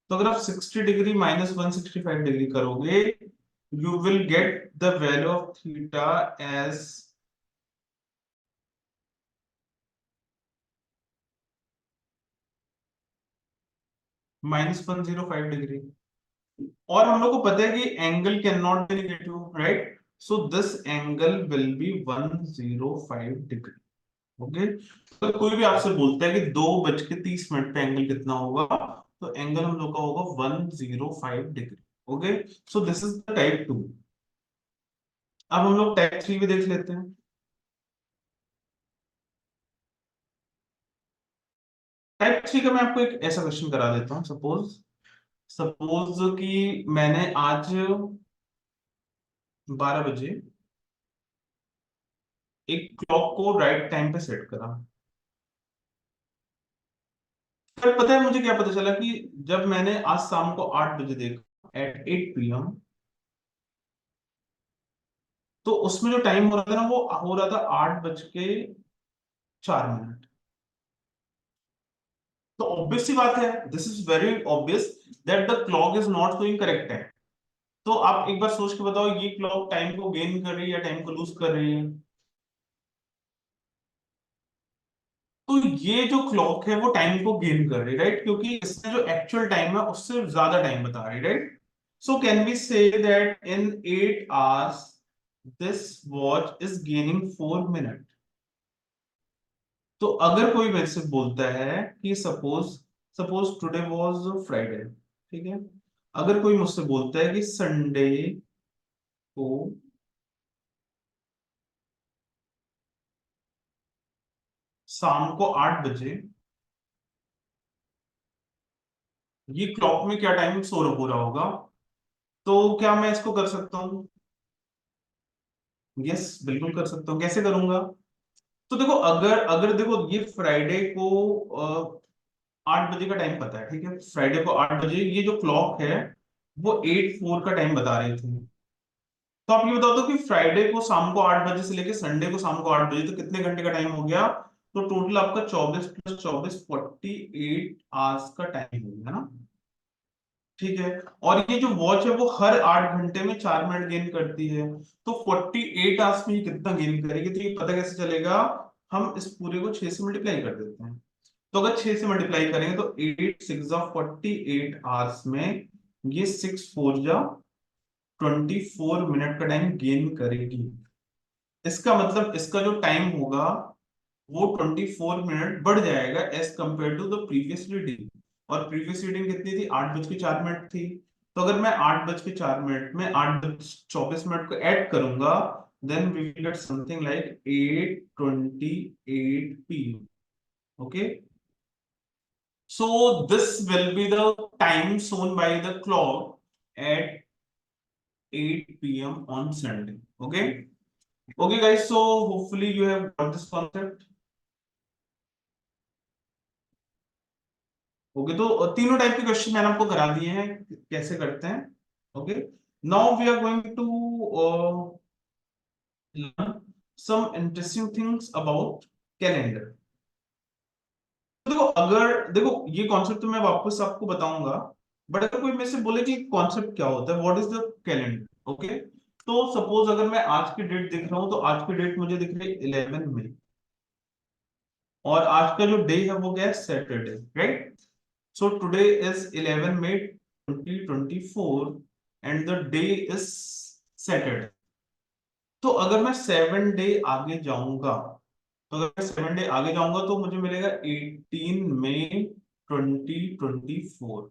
तो अगर आप 60 डिग्री माइनस 165 डिग्री करोगे, you will get the value of theta as -105 degree. और हम लोग को पता है कि angle can not be negative, right. So this angle will be 105 degree. Okay, तो कोई भी आपसे बोलता है कि 2:30 पे एंगल कितना होगा, तो एंगल हम लोग का होगा 105 degree. Okay, so this is the type 2। अब हम लोग टाइप 3 भी देख लेते हैं। टाइप 3 का मैं आपको एक ऐसा क्वेश्चन करा देता हूँ। सपोज सपोज कि मैंने आज 12 बजे एक क्लॉक को राइट टाइम पे सेट करा। फिर पता है मुझे क्या पता चला कि जब मैंने आज शाम को 8 बजे देखा, एट 8 PM, तो उसमें जो टाइम हो रहा था ना, वो हो रहा था 8:04। तो ऑब्वियस सी बात है, this is very obvious that the clock is not going correct है। तो आप एक बार सोच के बताओ, ये क्लॉक टाइम को गेन कर रही है या टाइम को लूज कर रही है। तो ये जो क्लॉक है वो टाइम को गेन कर रही है, राइट, क्योंकि इसमें जो एक्चुअल टाइम है उससे ज्यादा टाइम बता रही है, right. So can we say that in 8 hours this watch is gaining 4 minute. तो अगर कोई मेरे से बोलता है कि suppose suppose today was Friday, ठीक है, अगर कोई मुझसे बोलता है कि संडे को शाम को 8 बजे ये क्लॉक में क्या टाइम शो हो रहा होगा, तो क्या मैं इसको कर सकता हूँ? यस, बिल्कुल कर सकता हूँ। कैसे करूंगा? तो देखो, अगर अगर देखो ये फ्राइडे को 8 बजे का टाइम पता है, ठीक है, फ्राइडे को 8 बजे ये जो क्लॉक है वो 8:04 का टाइम बता रही थी। तो आप ये बता दो कि फ्राइडे को शाम को 8 बजे से लेके संडे को शाम को 8 बजे, तो कितने घंटे का टाइम हो गया? तो टोटल आपका 24 प्लस 24 48 आवर्स का टाइम हो गया ना। ठीक है। और ये जो वॉच है वो हर 8 घंटे में 4 मिनट गेन करती है, तो 48 आवर्स में ये कितना गेन करेगी, तो ये पता कैसे चलेगा, हम इस पूरे को 6 से मल्टीप्लाई कर देते हैं। तो अगर 6 से मल्टीप्लाई करेंगे तो 8 6 48 आवर्स में ये 6 4 जा 24 मिनट का टाइम गेन करेगी। इसका मतलब इसका जो टाइम होगा वो 24 मिनट बढ़ जाएगा as compare to the previous reading. और प्रीवियस रीडिंग कितनी थी, 8 बज के 4 मिनट थी। तो अगर मैं 8 बज के 4 मिनट में 8 24 मिनट को ऐड करूंगा, then we will get something like 8:28 PM। Okay, so this will be the time shown by the clock at 8 p.m. on Sunday. Okay, okay guys, so hopefully you have got this concept. Okay, तो तीनों type के question मैंने आपको करा दिए हैं कैसे करते हैं। Okay, now we are going to learn some interesting things about calendar. तो देखो, अगर देखो ये कॉन्सेप्ट तो मैं वापस आपको बताऊंगा, बट अगर कोई मेरे से बोले कि कॉन्सेप्ट क्या होता है, what is the calendar, okay, तो सपोज अगर मैं आज की डेट देख रहा हूं, तो आज की डेट मुझे दिख रही है 11 मई, और आज का जो डे है वो क्या है, Saturday, right. So today is 11 May 2024 and the day is Saturday. तो अगर मैं 7 डे आगे जाऊंगा, तो अगर मैं 7 डे आगे जाऊंगा तो मुझे मिलेगा 18 मई 2024।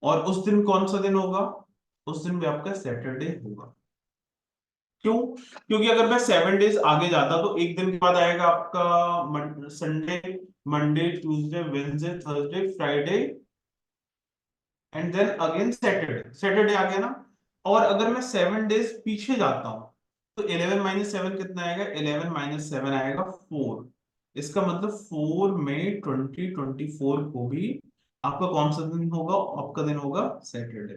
और उस दिन कौन सा दिन होगा, उस दिन भी आपका सैटरडे होगा। क्यों? क्योंकि अगर मैं 7 डेज आगे जाता तो एक दिन के बाद आएगा आपका Sunday, Monday, Tuesday, Wednesday, Thursday, Friday and then again Saturday, Saturday आ गया ना। और अगर मैं 7 डेज पीछे जाता हूं, तो 11 - 7 कितना आएगा, 11 - 7 आएगा 4। इसका मतलब 4 मई 2024 को भी आपका कौन सा दिन होगा, आपका दिन होगा सैटरडे।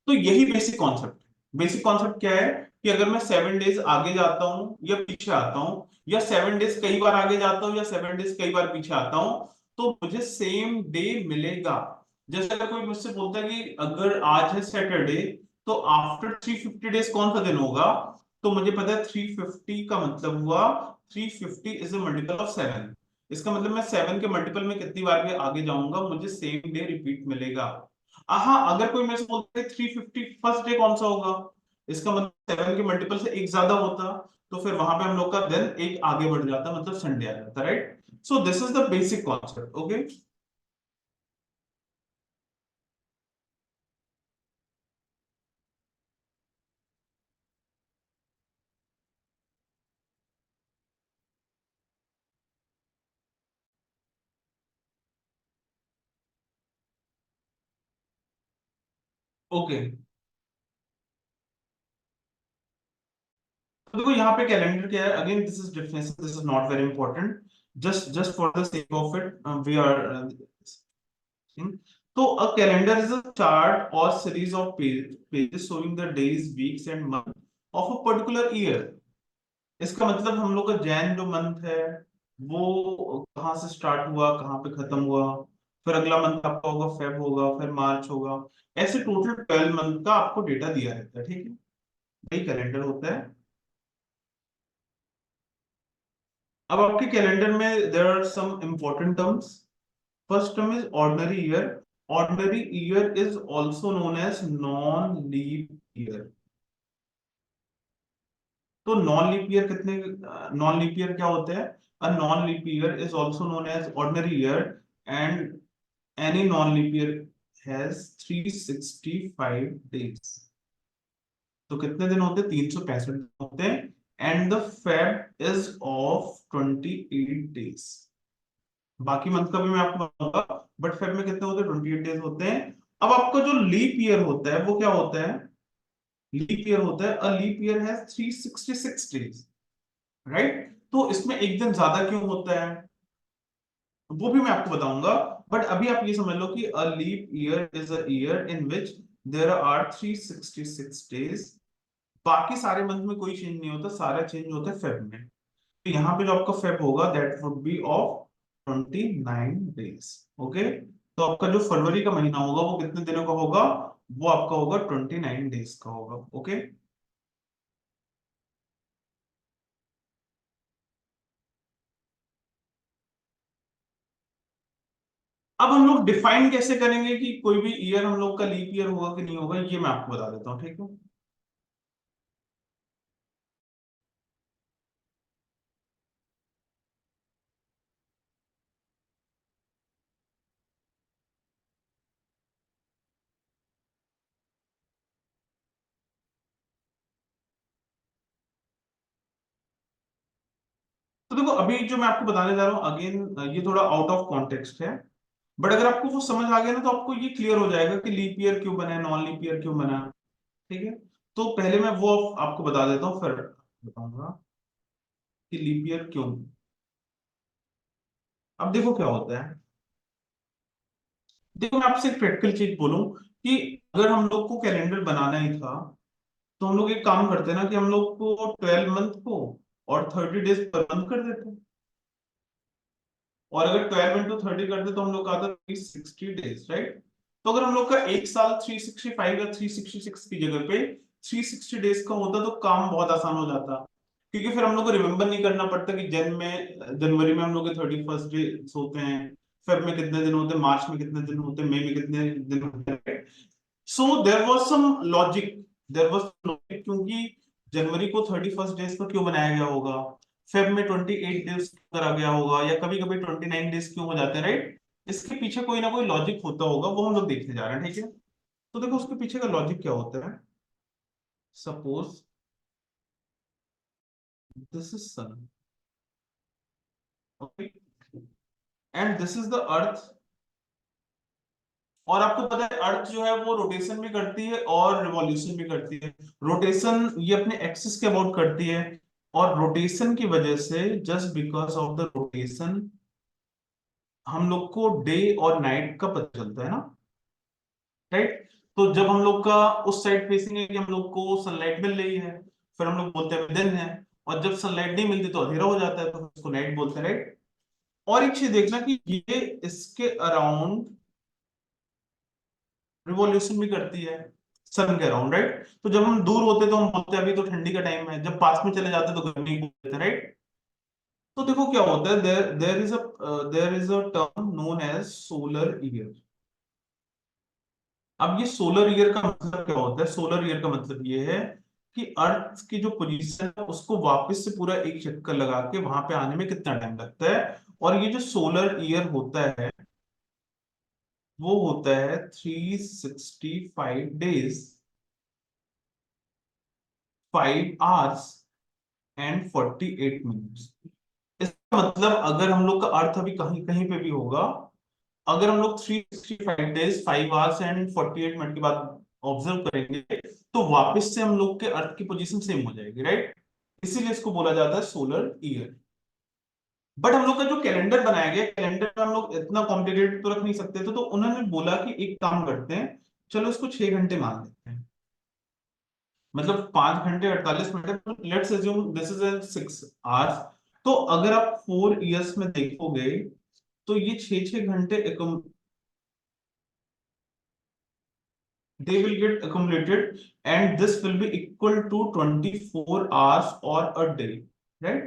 तो यही बेसिक कॉन्सेप्ट है। बेसिक कॉन्सेप्ट क्या है कि अगर मैं 7 डेज आगे जाता हूं या पीछे आता हूं, या 7 डेज कई बार आगे जाता हूं या 7 डेज कई बार पीछे आता हूं, तो मुझे सेम डे मिलेगा। जैसे अगर कोई मुझसे बोलता है कि अगर आज है सैटरडे, तो आफ्टर 350 डेज कौन सा दिन होगा, तो मुझे पता है 350 का मतलब हुआ 350 इज a मल्टीपल ऑफ 7। इसका मतलब मैं 7 के मल्टीपल में कितनी बार भी आगे जाऊंगा मुझे सेम डे रिपीट मिलेगा। हाँ, अगर कोई मेरे से बोलता है 350 फर्स्ट डे कौन सा होगा, इसका मतलब 7 के मल्टीपल से एक ज्यादा होता, तो फिर वहां पे हम लोग का दिन एक आगे बढ़ जाता, मतलब संडे आ जाता, right. So this is the basic concept. Okay, okay, तो देखो यहाँ पे कैलेंडर क्या है, again this is definition, this is not very important, just for the sake of it we are. तो a calendar is a chart or series of pages showing the days, weeks and month of a particular year। इसका मतलब हम लोग का जैन जो month है वो कहाँ से स्टार्ट हुआ, कहाँ पे खत्म हुआ, फिर अगला मंथ आपका होगा फेब होगा, फिर मार्च होगा, ऐसे टोटल 12 मंथ का आपको डेटा दिया रहता है, ठीक है। वही कैलेंडर होता है। अब आपके कैलेंडर में there are some important terms. First term is ordinary year. Ordinary year is also known as non leap year. तो नॉन लीप ईयर कितने, नॉन लीप ईयर क्या होता है, a non leap year is also known as ordinary year and any non-leap year has 365 days। तो कितने दिन होते हैं, 365 दिन होते हैं। And the Feb is of 28 days. बाकी मंथ का भी मैं आपको बताऊंगा, बट फेब में कितने होते हैं, 28 डेज होते हैं। अब आपका जो लीप ईयर होता है वो क्या होता है, लीप ईयर होता है, a leap year has 366 days, right. तो इसमें एक दिन ज्यादा क्यों होता है वो भी मैं आपको बताऊंगा, बट अभी आप ये समझ लो कि a leap year is a year in which there are 366 days. बाकी सारे मंथ में कोई चेंज नहीं होता, सारा चेंज होता है फेब में। तो यहाँ पे जो आपका फेब होगा that would be of 29 days. Okay, तो आपका जो फरवरी का महीना होगा वो कितने दिनों का होगा, वो आपका होगा 29 डेज का होगा। ओके, अब हम लोग डिफाइन कैसे करेंगे कि कोई भी ईयर हम लोग का लीप ईयर होगा कि नहीं होगा, ये मैं आपको बता देता हूँ, ठीक है। तो देखो अभी जो मैं आपको बताने जा रहा हूँ अगेन ये थोड़ा आउट ऑफ कॉन्टेक्स्ट है, बट अगर आपको वो समझ आ गया ना तो आपको ये क्लियर हो जाएगा कि लीप ईयर क्यों बना है, नॉन लीप ईयर क्यों बना है। ठीक है, तो पहले मैं वो आपको बता देता हूँ, फिर बताऊंगा कि लीप ईयर क्यों। अब देखो क्या होता है, देखो मैं आपसे एक प्रैक्टिकल चीज बोलूं कि अगर हम लोग को कैलेंडर बनाना ही था तो हम लोग एक काम करते हैं ना कि हम लोग को 12 मंथ को और 30 डेज पर मंथ कर देते हैं। और अगर 12 into 30 करते तो हम लोग का आता 360 डेज, राइट। तो अगर हम लोग का एक साल 365 या 366 की जगह पे 360 डेज का होता तो काम बहुत आसान हो जाता, क्योंकि फिर हम लोग को रिमेम्बर नहीं करना पड़ता कि जनवरी में हम लोग के 31st डे होते हैं, फेब में कितने दिन होते हैं, मार्च में कितने दिन होते हैं, मई में कितने दिन होते हैं। So there was some logic, there was logic, क्योंकि जनवरी को 31st डेज पर क्यों बनाया गया होगा, फेब में 28 डेज करा गया होगा, या कभी कभी 29 डेज क्यों हो जाते हैं, राइट। इसके पीछे कोई ना कोई लॉजिक होता होगा, वो हम लोग देखते जा रहे हैं, ठीक है। तो देखो उसके पीछे का लॉजिक क्या होता है। Suppose this is sun, okay, and this is the earth. और आपको पता है अर्थ जो है वो रोटेशन भी करती है और रिवॉल्यूशन भी करती है। रोटेशन ये अपने एक्सिस के अबाउट करती है, और रोटेशन की वजह से, just because of the rotation, हम लोग को डे और नाइट का पता चलता है ना, राइट। तो जब हम लोग का उस साइड फेसिंग है कि हम लोग को सनलाइट मिल रही है, फिर हम लोग बोलते हैं दिन है। और जब सनलाइट नहीं मिलती तो अंधेरा हो जाता है, तो उसको नाइट बोलते हैं, राइट। और एक चीज देखना कि ये इसके अराउंड रिवॉल्यूशन भी करती है, सन के अराउंड, राइट। तो जब हम दूर होते तो हम बोलते हैं अभी तो ठंडी का टाइम है, जब पास में चले जाते तो गर्मी बोलते हैं, राइट। तो देखो क्या होता है, there is a term known as solar year. अब ये सोलर ईयर का मतलब क्या होता है, सोलर ईयर का मतलब ये है कि अर्थ की जो पोजीशन है उसको वापस से पूरा एक चक्कर लगा के वहां पे आने में कितना टाइम लगता है। और ये जो सोलर ईयर होता है वो होता है 365 डेज, 5 hours एंड 48 मिनट्स। इसका मतलब अगर हम लोग का अर्थ अभी कहीं कहीं पे भी होगा, अगर हम लोग 365 डेज 5 hours एंड 48 मिनट के बाद ऑब्जर्व करेंगे तो वापस से हम लोग के अर्थ की पोजीशन सेम हो जाएगी, राइट। इसीलिए इसको बोला जाता है सोलर ईयर। बट हम लोग का जो कैलेंडर बनाया गया, कैलेंडर में हम लोग इतना कॉम्प्लिकेटेड तो रख नहीं सकते थे, तो उन्होंने बोला कि एक काम करते हैं, चलो इसको 6 घंटे मान लेते हैं, मतलब 5 घंटे 48 minute, let's assume this is 6 hours. तो अगर आप 4 इयर्स में देखोगे तो ये 6 6 घंटे they will get accumulated and this will be equal to 24 hours or a day, right।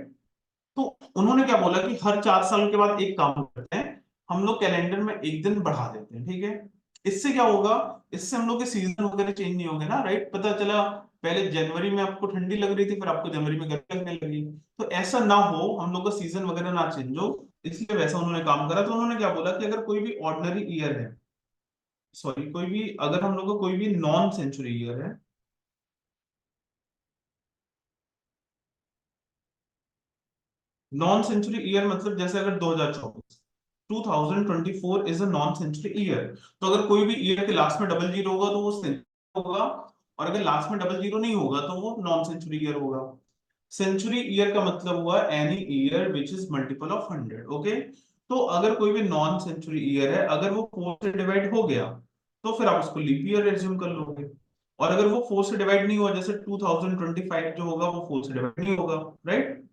तो उन्होंने क्या बोला कि हर 4 साल के बाद एक काम करते हैं, हम लोग कैलेंडर में एक दिन बढ़ा देते हैं, ठीक है। इससे क्या होगा, इससे हम लोग के सीजन वगैरह चेंज नहीं होंगे ना, राइट। पता चला पहले जनवरी में आपको ठंडी लग रही थी, फिर आपको जनवरी में गर्मी लगने लगी। तो ऐसा ना हो, हम लोग का सीजन वगैरह ना चेंज हो, इसलिए वैसा उन्होंने काम करा। तो उन्होंने क्या बोला कि अगर कोई भी ऑर्डिनरी ईयर है, सॉरी कोई भी, अगर हम लोग का कोई भी नॉन सेंचुरी ईयर है, नॉन सेंचुरी ईयर मतलब जैसे अगर 2024, 2024 is a non century year. तो अगर कोई भी ईयर के लास्ट में डबल जीरो होगा तो वो सेंचुरी होगा, और अगर लास्ट में डबल जीरो नहीं होगा तो वो नॉन सेंचुरी ईयर होगा। सेंचुरी ईयर का मतलब हुआ any year which is multiple of 100, okay. तो अगर कोई भी नॉन सेंचुरी ईयर है, अगर वो 4 से डिवाइड हो गया तो फिर आप उसको लीप ईयर एज्यूम कर लोगे। और अगर वो 4 से डिवाइड नहीं हुआ, जैसे 2025 जो होगा वो 4 से डिवाइड नहीं होगा, राइट।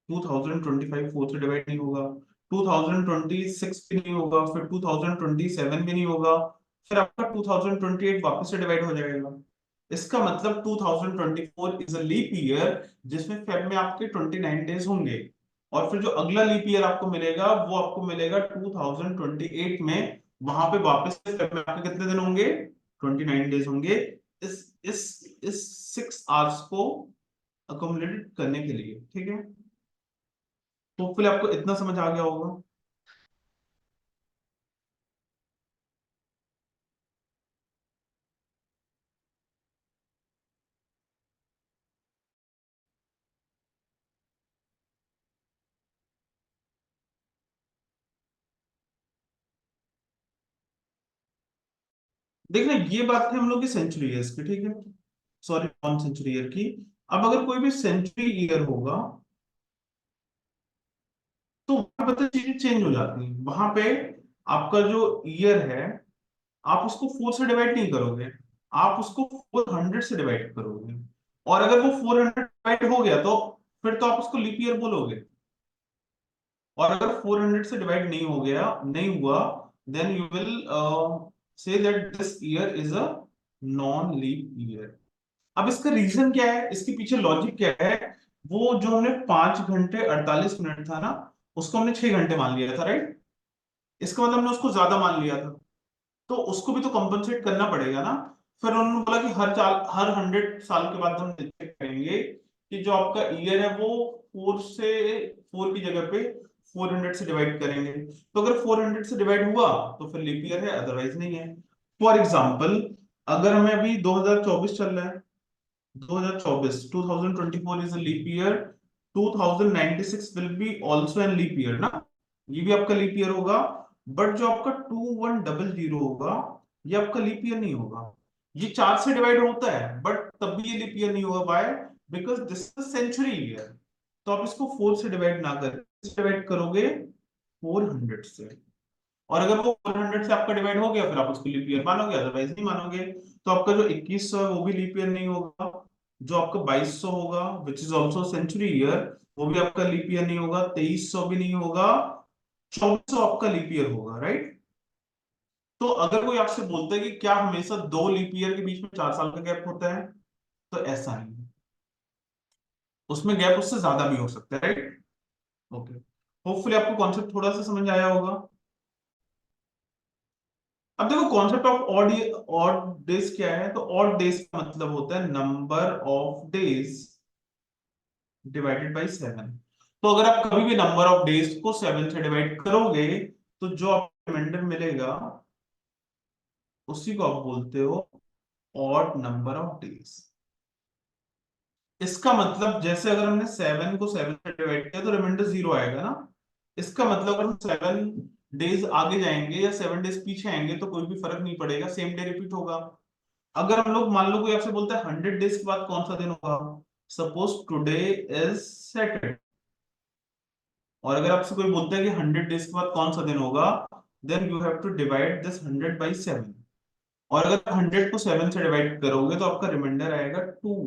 2025 4 से डिवाइड नहीं होगा, 2026 भी नहीं होगा, फिर 2027 भी नहीं होगा, फिर आपका 2028 वापस से डिवाइड हो जाएगा। इसका मतलब 2024 इज अ लीप ईयर, जिसमें फेब में आपके 29 डेज होंगे, और फिर जो अगला लीप ईयर आपको मिलेगा वो आपको मिलेगा 2028 में, वहां पे वापस से फेब में आपके कितने दिन होंगे, 29 डेज होंगे, इस 6 आवर्स को अकोमोडेट करने के लिए। ठीक है, तो फिर आपको इतना समझ आ गया होगा। देखना, ये बात है हम लोग की सेंचुरी ईयर्स की, ठीक है, सॉरी नॉन सेंचुरी ईयर की। अब अगर कोई भी सेंचुरी ईयर होगा तो वहां पता चीजें चेंज हो जाती हैं। वहां पे आपका जो ईयर है, आप उसको 4 से डिवाइड नहीं करोगे, आप उसको 400 से डिवाइड करोगे, और अगर वो 400 डिवाइड हो गया तो फिर तो आप उसको लीप ईयर बोलोगे, और अगर 400 से डिवाइड नहीं हो गया, नहीं हुआ, then you will say that this year is a non leap year. अब इसका रीजन क्या है, इसके पीछे लॉजिक क्या है, वो जो हमने 5 घंटे 48 मिनट था ना, उसको हमने 6 घंटे मान लिया था, राइट। इसका मतलब हमने उसको ज्यादा मान लिया था, तो उसको भी तो कंपनसेट करना पड़ेगा ना। फिर उन्होंने बोला कि हर 100 साल के बाद हम चेक करेंगे कि जो आपका ईयर है वो 4 की जगह पे 400 से डिवाइड करेंगे। तो अगर 400 से डिवाइड हुआ तो फिर लीप ईयर है, अदरवाइज नहीं है। फॉर एग्जाम्पल, अगर हमें अभी 2024 चल रहा है, 2024 2024 is a leap year, 2096 will be also an leap year ना, ये भी आपका लीप ईयर होगा। बट जो आपका 2100 होगा, ये आपका लीप ईयर नहीं होगा। ये 4 से डिवाइड होता है बट तब भी ये लीप ईयर नहीं होगा, why, because this is century year. तो आप इसको 4 से डिवाइड ना करके डिवाइड करोगे 400 से, और अगर वो 400 से आपका डिवाइड हो गया फिर आप उसको लीप ईयर मानोगे, अदरवाइज नहीं मानोगे। तो आपका जो 2100 है वो भी लीप ईयर नहीं होगा, जो आपका 2200 होगा which is also century year, वो भी आपका लीप ईयर नहीं होगा, 2300 भी नहीं होगा, 2400 आपका लीप ईयर होगा, राइट। तो अगर कोई आपसे बोलता है कि क्या हमेशा 2 लीप ईयर के बीच में 4 साल का गैप होता है, तो ऐसा नहीं है, उसमें गैप उससे ज्यादा भी हो सकता है, राइट। ओके, होपफुली आपको कॉन्सेप्ट थोड़ा सा समझ आया होगा। अब देखो, concept of odd odd days क्या है, तो ऑड डेज का मतलब होता है number of days divided by 7। तो अगर आप कभी भी नंबर ऑफ डेज को 7 से डिवाइड करोगे तो जो आपको रिमाइंडर मिलेगा उसी को आप बोलते हो ऑड नंबर ऑफ डेज। इसका मतलब जैसे अगर हमने 7 को 7 से डिवाइड किया तो रिमाइंडर 0 आएगा ना। इसका मतलब अगर हम 7 डेज आगे जाएंगे या 7 डेज पीछे आएंगे तो कोई भी फर्क नहीं पड़ेगा, सेम डे रिपीट होगा। अगर हम लोग मान लो कोई आपसे बोलता है 100 डेज के बाद कौन सा दिन होगा, सपोज टुडे इज सैटरडे, और अगर आपसे कोई बोलता है कि 100 डेज के बाद कौन सा दिन होगा, then you have to divide this 100 by 7, और अगर 100 को 7 से डिवाइड करोगे तो आपका रिमाइंडर आएगा 2।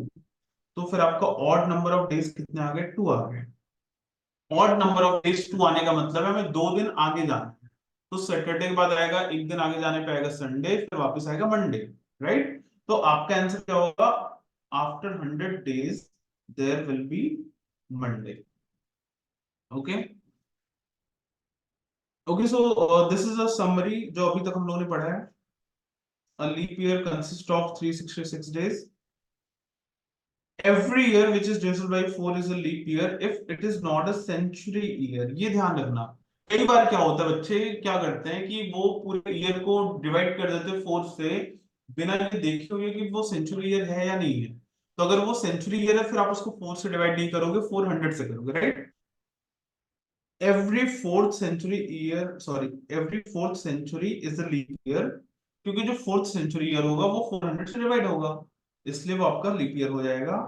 तो फिर आपका ऑड नंबर ऑफ डेज कितने आ गए, 2 आ गए। ऑड नंबर ऑफ डेज 2 आने का मतलब है हमें 2 दिन आगे जाना है। तो सैटरडे के बाद आएगा, एक दिन आगे जाने पे आएगा संडे, फिर वापस आएगा मंडे, राइट। तो आपका आंसर क्या होगा, after 100 days there will be Monday. Okay, okay, so this is a summary जो अभी तक हम लोगों ने पढ़ा है। A leap year consists of 366 days. Every year which is divided by 4 is a leap year if it is not a century year. ये ध्यान रखना। कई बार क्या होता है, बच्चे क्या करते हैं कि वो पूरे ईयर को डिवाइड कर देते हैं 4 से, बिना ये देखे हुए कि वो सेंचुरी ईयर है या नहीं है। तो अगर वो सेंचुरी ईयर है फिर आप उसको 4 से डिवाइड नहीं करोगे, 400 से करोगे, right. Every fourth century is a leap year, क्योंकि जो फोर्थ सेंचुरी ईयर होगा वो 400 से डिवाइड होगा, इसलिए वो आपका लीप ईयर हो जाएगा।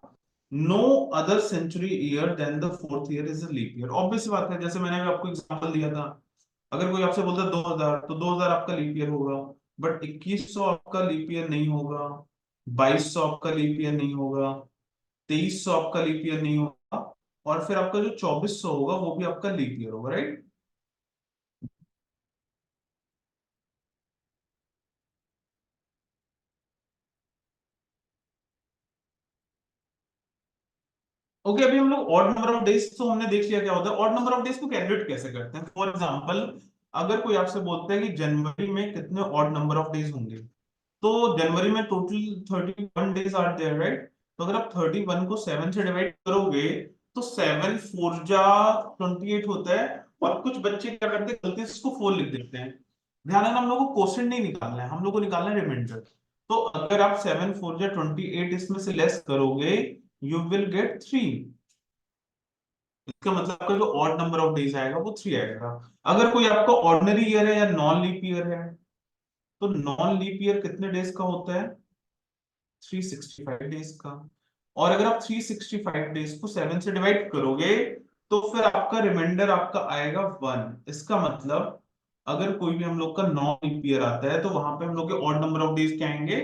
No other century year then the fourth year is a leap year. Obvious बात है, जैसे मैंने अभी आपको एग्जांपल दिया था, अगर कोई आपसे बोलता है 2000 तो 2000 आपका लीप ईयर होगा, बट 2100 आपका लीप ईयर नहीं होगा, 2200 आपका लीप ईयर नहीं होगा, 2300 आपका लीप ईयर नहीं होगा, और फिर आपका जो 2400 होगा वो भी आपका लीप ईयर होगा, राइट। ओके, अभी हम लोग ऑड नंबर ऑफ डेज तो हमने देख लिया क्या होता है। ऑड नंबर ऑफ डेज को कैलकुलेट कैसे करते हैं? फॉर एग्जांपल, अगर कोई आपसे बोलता है कि जनवरी में कितने ऑड नंबर ऑफ डेज होंगे, तो जनवरी में total 31 days are there, right? तो अगर आप 31 को 7 से डिवाइड करोगे तो 7 4 जा 28 होता है। और कुछ बच्चे क्या करते हैं, गलती से इसको 4 लिख देते हैं। ध्यान रखना, हम लोग को क्वेश्चन नहीं निकालना है, हम लोग को निकालना है रिमाइंडर। तो अगर आप 7 4 जा 28 इसमें से लेस करोगे, यू विल गेट 3। इसका मतलब आपका जो ऑड नंबर ऑफ डेज आएगा वो 3 आएगा। अगर कोई आपका ऑर्डिनरी ईयर है या नॉन लीप ईयर है, तो नॉन लीप ईयर कितने डेज का होता है? 365 डेज का। और अगर आप 365 डेज को 7 से डिवाइड करोगे, तो फिर आपका रिमाइंडर आपका आएगा 1। इसका मतलब अगर कोई भी हम लोग का नॉन लीप ईयर आता है, तो वहां पे हम लोग के ऑड नंबर ऑफ डेज क्या आएंगे?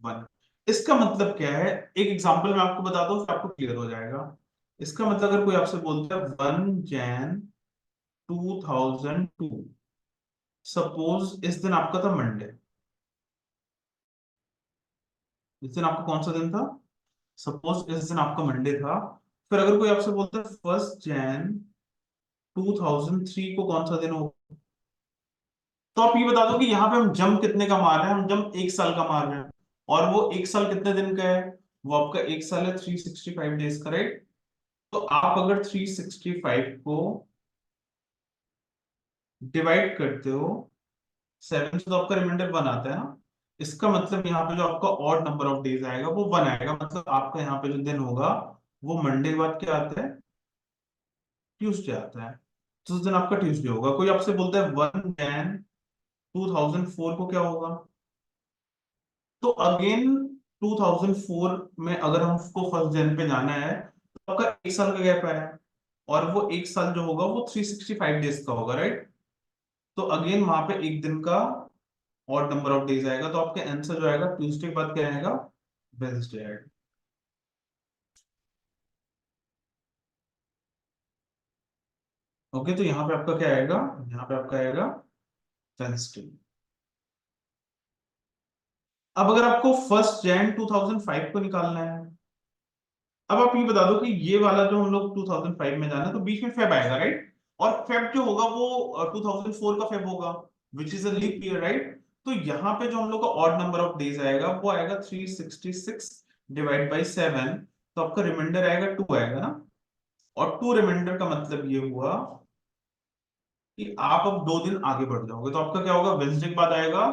1। इसका मतलब क्या है, एक एग्जांपल मैं आपको बताता हूँ, फिर आपको क्लियर हो जाएगा। इसका मतलब अगर कोई आपसे बोलता है 1 जैन 2002, सपोज इस दिन आपका था मंडे। इस दिन आपका कौन सा दिन था? सपोज इस दिन आपका मंडे था। फिर अगर कोई आपसे बोलता है 1 जैन 2003 को कौन सा दिन होगा, तो आप ये बता दो कि यहाँ पे हम जम कितने का मार रहे हैं? हम जम 1 साल का मार रहे हैं। और वो 1 साल कितने दिन का है? वो आपका 1 साल है 365 डेज का, राइट? तो आप अगर 365 को डिवाइड करते हो 7 से, तो आपका रिमाइंडर 1 आता है ना। इसका मतलब यहाँ पे जो आपका ऑड नंबर ऑफ डेज आएगा वो 1 आएगा। मतलब आपका यहाँ पे जो दिन होगा वो मंडे के बाद क्या आता है? ट्यूसडे आता है। तो उस दिन आपका ट्यूसडे होगा। कोई आपसे बोलता है 1 जैन 2004 को क्या होगा, तो अगेन 2004 में अगर हमको फर्स्ट जैन पे जाना है, तो आपका 1 साल का गैप आया है। और वो 1 साल जो होगा वो 365 डेज का होगा, राइट? तो अगेन वहां पे एक दिन का ऑड नंबर ऑफ डेज आएगा। तो आपका आंसर जो आएगा ट्यूसडे के बाद क्या आएगा? वेडनेसडे आएगा। ओके, तो यहाँ पे आपका क्या आएगा? यहाँ पे आपका आएगा वेडनेसडे। अब अगर आपको 1 जैन 2005 को निकालना है, अब आप ये बता दो कि ये वाला जो हम लोग 2005 में जाना है, तो बीच में फेब आएगा, राइट? और फेब जो होगा वो 2004 का फेब होगा, which is a leap year, right? तो यहाँ पे जो हम लोग का ऑड नंबर ऑफ डेज आएगा वो आएगा 366 डिवाइड बाई 7। तो आपका रिमाइंडर आएगा 2 आएगा ना। और 2 रिमाइंडर का मतलब ये हुआ कि आप अब 2 दिन आगे बढ़ जाओगे। तो आपका क्या होगा? वेंसडे के बाद आएगा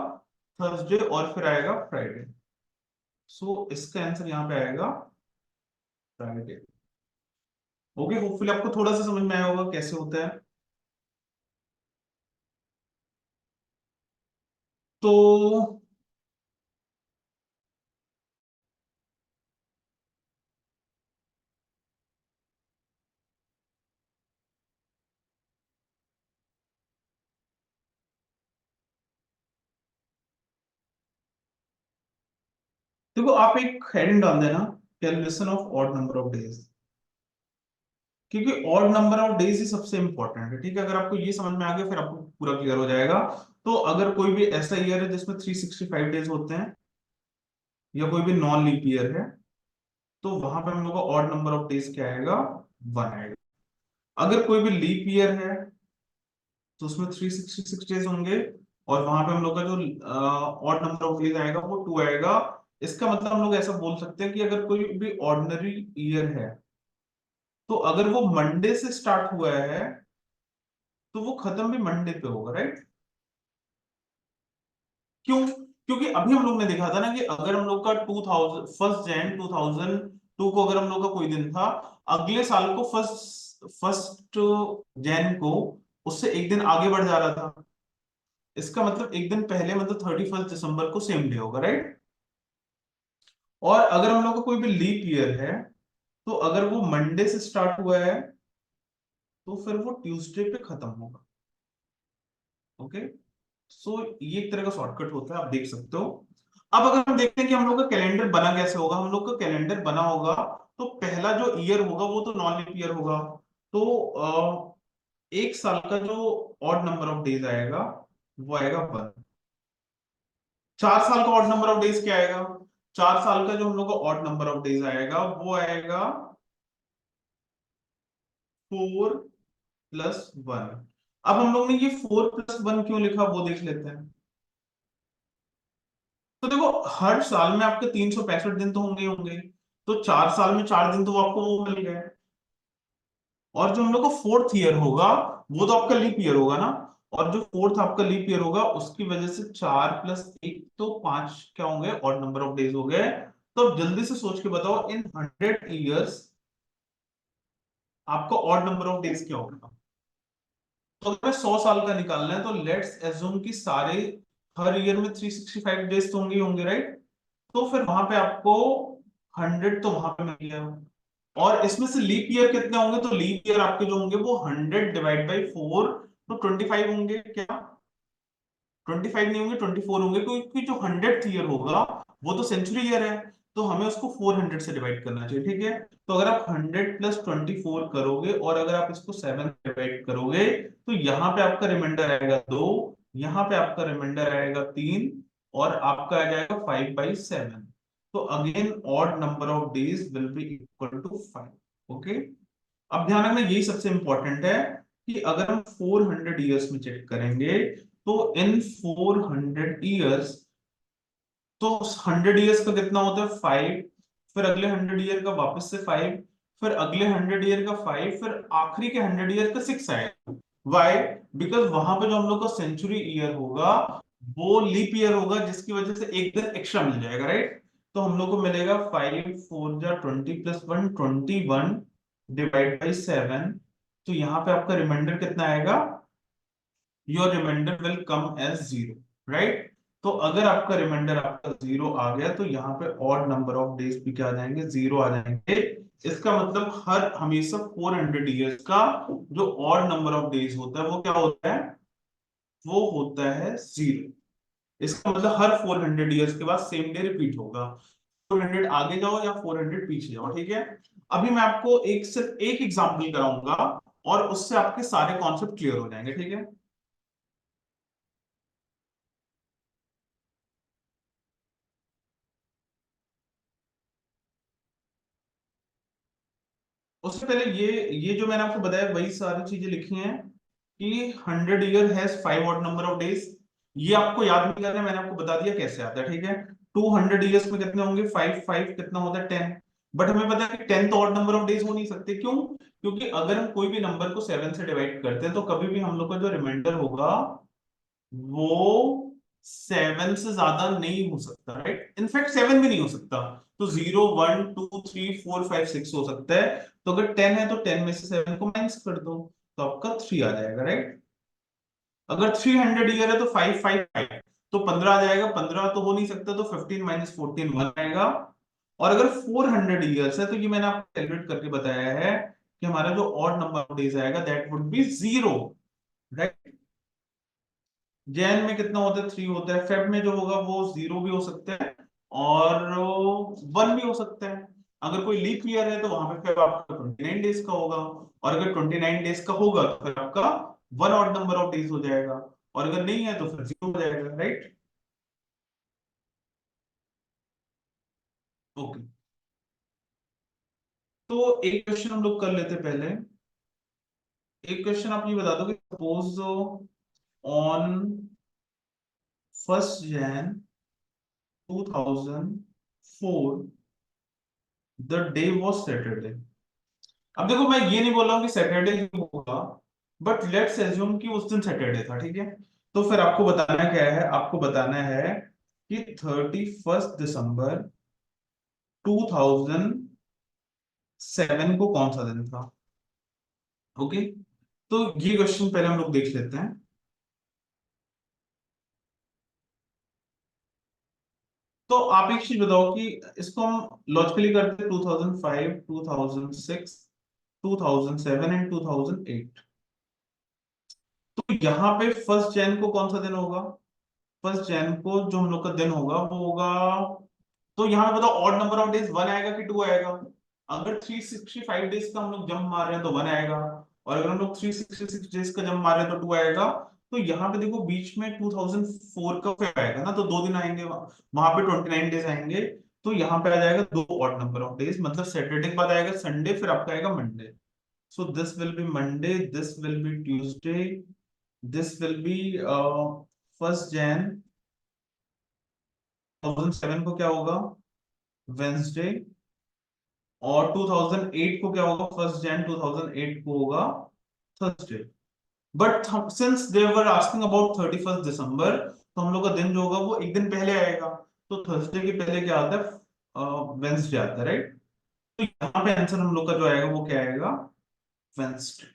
थर्सडे और फिर आएगा फ्राइडे। सो इसका आंसर यहाँ पे आएगा फ्राइडे। ओके, होपफुली आपको थोड़ा सा समझ में आया होगा कैसे होता है। तो देखो, आप एक हेडिंग डाल देना, calculation of odd number of days. क्योंकि ऑड नंबर ऑफ डेज ही सबसे इंपॉर्टेंट है, ठीक है? अगर आपको ये समझ में आ गया, फिर आपको पूरा क्लियर हो जाएगा। तो अगर कोई भी ऐसा ईयर है जिसमें 365 डेज होते हैं, या कोई भी नॉन लीप ईयर है, तो वहां पे हम लोग का ऑड नंबर ऑफ डेज क्या आएगा? 1 आएगा। अगर कोई भी लीप ईयर है, तो उसमें 366 डेज होंगे। और वहां पे हम लोग का जो ऑड नंबर ऑफ डेज आएगा वो 2 आएगा। इसका मतलब हम लोग ऐसा बोल सकते हैं कि अगर कोई भी ऑर्डिनरी ईयर है, तो अगर वो मंडे से स्टार्ट हुआ है, तो वो खत्म भी मंडे पे होगा, राइट? क्यों? क्योंकि अभी हम लोग ने देखा था ना कि अगर हम लोग का 2000 1 जैन 2002 को अगर हम लोग का कोई दिन था, अगले साल को फर्स्ट फर्स्ट जैन को उससे एक दिन आगे बढ़ जा रहा था। इसका मतलब एक दिन पहले, मतलब 31 दिसंबर को सेम डे होगा, राइट? और अगर हम लोग का कोई भी लीप ईयर है, तो अगर वो मंडे से स्टार्ट हुआ है, तो फिर वो ट्यूसडे पे खत्म होगा। ओके, सो ये एक तरह का शॉर्टकट होता है, आप देख सकते हो। अब अगर हम देखते हैं कि हम लोग का कैलेंडर बना कैसे होगा, हम लोग का कैलेंडर बना होगा, तो पहला जो ईयर होगा वो तो नॉन लीप ईयर होगा। तो एक साल का जो ऑड नंबर ऑफ डेज आएगा वो आएगा 1। 4 साल का ऑड नंबर ऑफ डेज क्या आएगा? 4 साल का जो हम लोग का ऑड नंबर ऑफ डेज आएगा वो आएगा 4+1। अब हम लोग ने ये 4+1 क्यों लिखा वो देख लेते हैं। तो देखो हर साल में आपके 365 दिन तो होंगे ही होंगे, तो 4 साल में 4 दिन तो आपको वो मिल गए। और जो हम लोग का फोर्थ ईयर होगा वो तो आपका लीप ईयर होगा ना, और जो फोर्थ आपका लीप ईयर होगा उसकी वजह से 4+1 तो 5 क्या होंगे, ऑड नंबर ऑफ डेज हो गए। तो अब जल्दी से सोच के बताओ इन 100 ईयर्स आपका ऑड नंबर ऑफ डेज क्या होगा। तो अगर 100 साल का निकालना है तो लेट्स एज्यूम कि सारे हर ईयर में 365 डेज तो होंगे ही होंगे, राइट। तो फिर वहां पे आपको 100 तो वहां पे मिल गया, और इसमें से लीप ईयर कितने होंगे, तो लीप ईयर आपके जो होंगे वो 100 डिवाइड बाई 4, तो 25 होंगे क्या। 25 नहीं होंगे, 24 होंगे, क्योंकि जो 100th ईयर होगा वो तो सेंचुरी ईयर है, तो हमें उसको 400 से डिवाइड करना चाहिए, ठीक है। तो अगर आप 100+24 करोगे और अगर आप इसको 7 डिवाइड करोगे तो यहाँ पे आपका रिमाइंडर आएगा 2, यहाँ पे आपका रिमाइंडर आएगा 3, और आपका आ जाएगा 5/7। तो again odd number of days will be equal to 5। Okay, अब ध्यान रखना यही सबसे इंपॉर्टेंट है कि अगर हम 400 ईयर्स में चेक करेंगे तो इन 400 ईयर्स, तो 100 ईयर्स का कितना होता है 5, फिर अगले 100 ईयर का वापस से 5, फिर अगले 100 ईयर का 5, फिर आखिरी के 100 ईयर का 6 आएगा। वाई? बिकॉज वहां पे जो हम लोग का सेंचुरी ईयर होगा वो लीप ईयर होगा, जिसकी वजह से एक दिन एक्स्ट्रा मिल जाएगा, राइट। तो हम लोग को मिलेगा 5 4 जा 20 + 1 21 डिवाइड बाई 7। तो यहाँ पे आपका रिमाइंडर कितना आएगा, your remainder will come as 0, right. तो अगर आपका रिमाइंडर आपका 0 आ गया तो यहाँ पे ऑड नंबर ऑफ डेज भी क्या आ जाएंगे, 0 आ जाएंगे। इसका मतलब हर हमेशा 400 ईयर्स का जो ऑड नंबर ऑफ डेज होता है वो क्या होता है, वो होता है 0। इसका मतलब हर 400 ईयर्स के बाद सेम डे रिपीट होगा, 400 आगे जाओ या 400 पीछे जाओ, ठीक है। अभी मैं आपको एक सिर्फ एक एग्जांपल कराऊंगा और उससे आपके सारे कॉन्सेप्ट क्लियर हो जाएंगे, ठीक है। उससे पहले ये जो मैंने आपको बताया वही सारी चीजें लिखी हैं कि 100 year has 5 odd number of days. ये आपको याद नहीं करना है, मैंने आपको बता दिया कैसे आता है, ठीक है। 200 ईयर्स में कितने होंगे, 5 5 कितना होता है 10। बट हमें पता है कि 10 तो ऑड नंबर ऑफ डेज हो नहीं सकते, क्यों? क्योंकि अगर हम कोई भी नंबर को 7 से डिवाइड करते हैं तो कभी भी हम लोग का जो रिमाइंडर होगा वो 7 से ज्यादा नहीं हो सकता, राइट। इनफैक्ट 7 भी नहीं हो सकता। तो 0 1 2 3 4 5 6 हो सकता है। तो अगर 10 है तो 10 में से 7 को माइनस कर दो, तो आपका 3 आ जाएगा, राइट। अगर 300 ईयर है तो 5 5 5, तो 15 आ जाएगा, 15 तो हो नहीं सकता, तो 15 - 14 1 आएगा। और अगर 400 ईयर्स है तो ये मैंने आपको कैलकुलेट करके बताया है कि हमारा जो ऑड नंबर ऑफ डेज आएगा that would be 0, right. Jain में कितना होता है, 3 होता है। फेब में जो होगा वो 0 भी हो सकता है और 1 भी हो सकता है। अगर कोई लीप ईयर है तो वहां पे फेब आपका 29 डेज का होगा, और अगर 29 डेज का होगा तो फिर आपका 1 ऑड नंबर ऑफ डेज हो जाएगा, और अगर नहीं है तो फिर 0 हो जाएगा, राइट। ओके, तो एक क्वेश्चन हम लोग कर लेते हैं पहले। एक क्वेश्चन आप ये बता दो कि suppose on 1 Jan 2004 the day was Saturday. अब देखो मैं ये नहीं बोल रहा हूँ कि सैटरडे ही होगा, बट लेट्स एज्यूम कि उस दिन सैटरडे था, ठीक है। तो फिर आपको बताना क्या है, आपको बताना है कि 31 दिसंबर 2007 को कौन सा दिन था। ओके, तो ये क्वेश्चन पहले हम लोग देख लेते हैं। तो आप एक चीज बताओ कि इसको हम लॉजिकली करते हैं 2005 2006 2007 एंड 2008। तो यहाँ पे 1 जैन को कौन सा दिन होगा, 1 जैन को जो हम लोग का दिन होगा वो होगा, तो यहाँ पे बताओ ऑड नंबर ऑफ डेज 1 आएगा कि 2 आएगा। अगर 365 डेज का हम लोग जंप मार रहे हैं तो 1 आएगा, और अगर हम लोग 366 डेज का जंप मार रहे हैं तो 2 आएगा। तो यहाँ पे देखो बीच में 2004 का फिर आएगा ना, तो 2 दिन आएंगे, वहां पे 29 डेज आएंगे। तो यहाँ पे आ जाएगा 2 ऑड नंबर ऑफ डेज, मतलब सैटरडे के बाद आएगा संडे, फिर आपका आएगा Monday. So this will be Monday, this will be Tuesday, this will be 1 Jan 2007 को क्या होगा, वेंसडे, और 2008 को क्या होगा, 1 Jan 2008 को होगा Thursday. But since they were asking about 31 दिसंबर, तो हम लोग का दिन जो होगा वो एक दिन पहले आएगा, तो थर्सडे के पहले क्या आता है, वेंसडे आता है, राइट। तो यहाँ पे आंसर हम लोग का जो आएगा वो क्या आएगा, वेंसडे।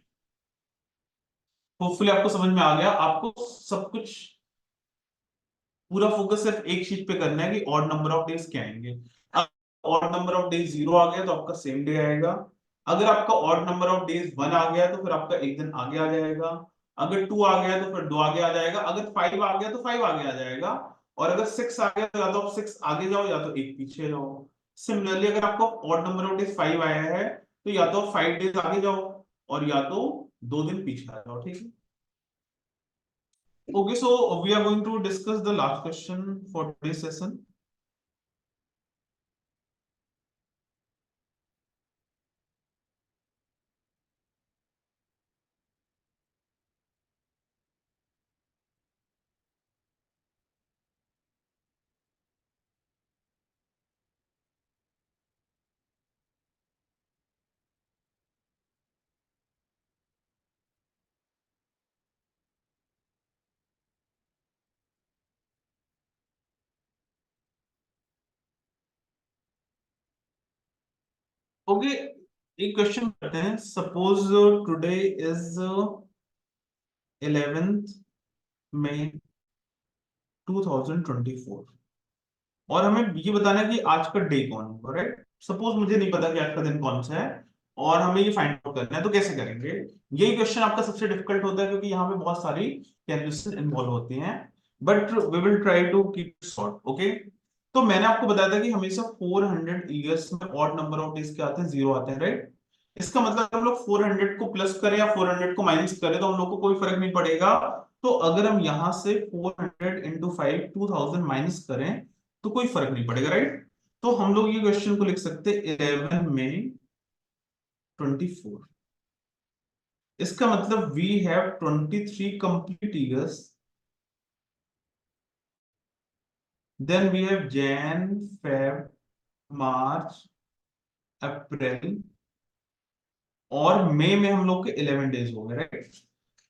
होपफुली आपको समझ में आ गया। आपको सब कुछ पूरा फोकस सिर्फ एक शीट पे करना है कि ऑड नंबर ऑफ डेज क्या आएंगे। ऑड नंबर ऑफ डेज 0 आ गया तो आपका सेम डे आएगा। अगर आपका ऑड नंबर ऑफ डेज 1 आ गया तो फिर आपका एक दिन आगे आ जाएगा। अगर 2 आ गया तो फिर 2 आगे आ जाएगा। अगर 5 आ गया तो 5 आगे आ जाएगा। और अगर 6 आ गया तो या तो आप 6 आगे जाओ या तो एक पीछे जाओ। सिमिलरली अगर आपको ऑड नंबर ऑफ डेज 5 आया है तो या तो 5 डेज आगे जाओ और या तो 2 दिन पीछे आ जाओ, ठीक है। Okay, so we are going to discuss the last question for today's session. Okay, एक क्वेश्चन करते हैं। सपोज टुडे इज 11 मई 2024 और हमें ये बताना है कि आज का डे कौन होगा, राइट। सपोज मुझे नहीं पता कि आज का दिन कौन सा है और हमें ये फाइंड आउट करना है, तो कैसे करेंगे। यही क्वेश्चन आपका सबसे डिफिकल्ट होता है क्योंकि यहाँ पे बहुत सारी कैलकुलेशन इन्वॉल्व होती हैं, but we will try to keep it short, okay. तो मैंने आपको बताया था कि हमेशा 400 ईयर्स में ऑड नंबर ऑफ डेज क्या आते हैं, 0 आते हैं, राइट। इसका मतलब हम लोग 400 को प्लस करें या 400 को माइनस करें तो हम लोग को कोई फर्क नहीं पड़ेगा। तो अगर हम यहां से 400 इंटू 5 2000 माइनस करें तो कोई फर्क नहीं पड़ेगा, राइट। तो हम लोग ये क्वेश्चन को लिख सकते हैं 11 में 24। इसका मतलब we have 23 complete years, then we have Jan, Feb, March, April और मई में हम लोग के 11 डेज हो गए, राइट।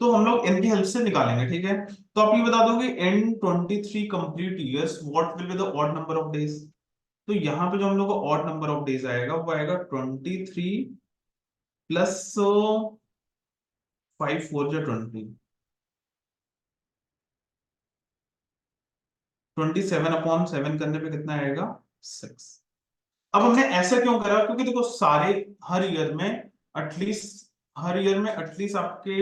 तो हम लोग इनकी हेल्प से निकालेंगे, ठीक है। तो आप ये बता दोगे इन 23 complete years what will be the odd number of days. तो यहाँ पे जो हम लोग का ऑड नंबर ऑफ डेज आएगा वो आएगा 23 प्लस 5 4 जा 20, 27/7 करने पे कितना आएगा, 6। अब हमने ऐसा क्यों करा, क्योंकि देखो सारे हर ईयर में एटलीस्ट, हर ईयर में एटलीस्ट आपके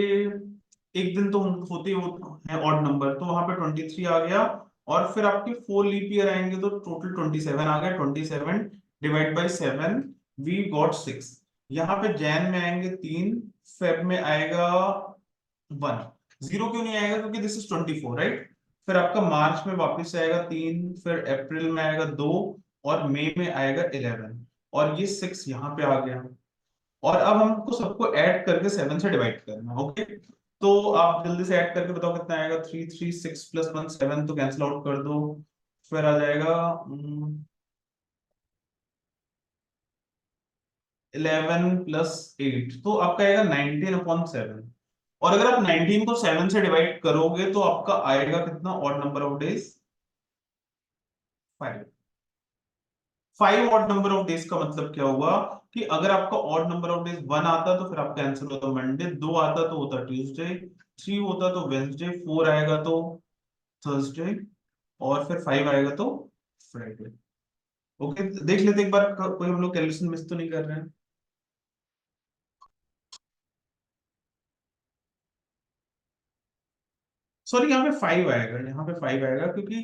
एक दिन तो होते है ऑड नंबर, तो वहां पे 23 आ गया। और फिर आपके 4 लीप ईयर आएंगे तो टोटल 27 आ गया। 27 डिवाइड बाई 7 वी गॉट 6। यहाँ पे जैन में आएंगे 3, फेब में आएगा 1। 0 क्यों नहीं आएगा, क्योंकि दिस इज 24, राइट। फिर आपका मार्च में वापस आएगा 3, फिर अप्रैल में आएगा 2 और मई में आएगा 11 और ये 6 यहाँ पे आ गया। और अब हमको सबको ऐड करके 7 से डिवाइड करना है, ओके। तो आप जल्दी से ऐड करके बताओ कितना आएगा। 3 3 6 प्लस 1 7, तो कैंसिल आउट कर दो। फिर आ जाएगा 11 प्लस 8, तो आपका आएगा 19/7। और अगर आप 19 को 7 से डिवाइड करोगे तो आपका आएगा कितना odd number of days, 5। 5 odd number of days का मतलब क्या हुआ कि अगर आपका ऑड नंबर ऑफ डेज 1 आता तो फिर आपका आंसर होता मंडे, 2 आता तो होता ट्यूसडे, 3 होता तो वेंसडे, 4 आएगा तो थर्सडे और फिर 5 आएगा तो फ्राइडे। ओके, देख लेते एक बार कोई हम लोग कैलकुलेशन मिस तो नहीं कर रहे हैं। सॉरी, यहाँ पे 5 आएगा, यहाँ पे 5 आएगा क्योंकि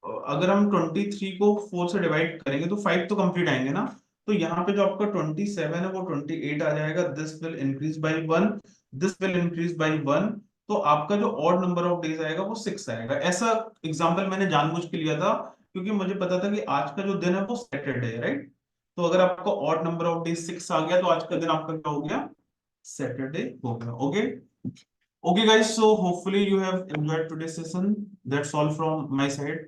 अगर हम 23 को 4 से डिवाइड करेंगे तो 5 तो कंप्लीट आएंगे ना। तो यहाँ पे जो आपका 27 है वो 28 आ जाएगा। This will increase by 1, this will increase by 1। तो आपका जो ऑड नंबर ऑफ डेज आएगा वो 6 आएगा। ऐसा एग्जाम्पल मैंने जानबूझ के लिया था क्योंकि मुझे पता था कि आज का जो दिन है वो सैटरडे है, राइट। तो अगर आपका ऑड नंबर ऑफ डेज 6 आ गया तो आज का दिन आपका क्या हो गया, सैटरडे हो गया. Okay. Okay guys, so hopefully you have enjoyed today's session. That's all from my side.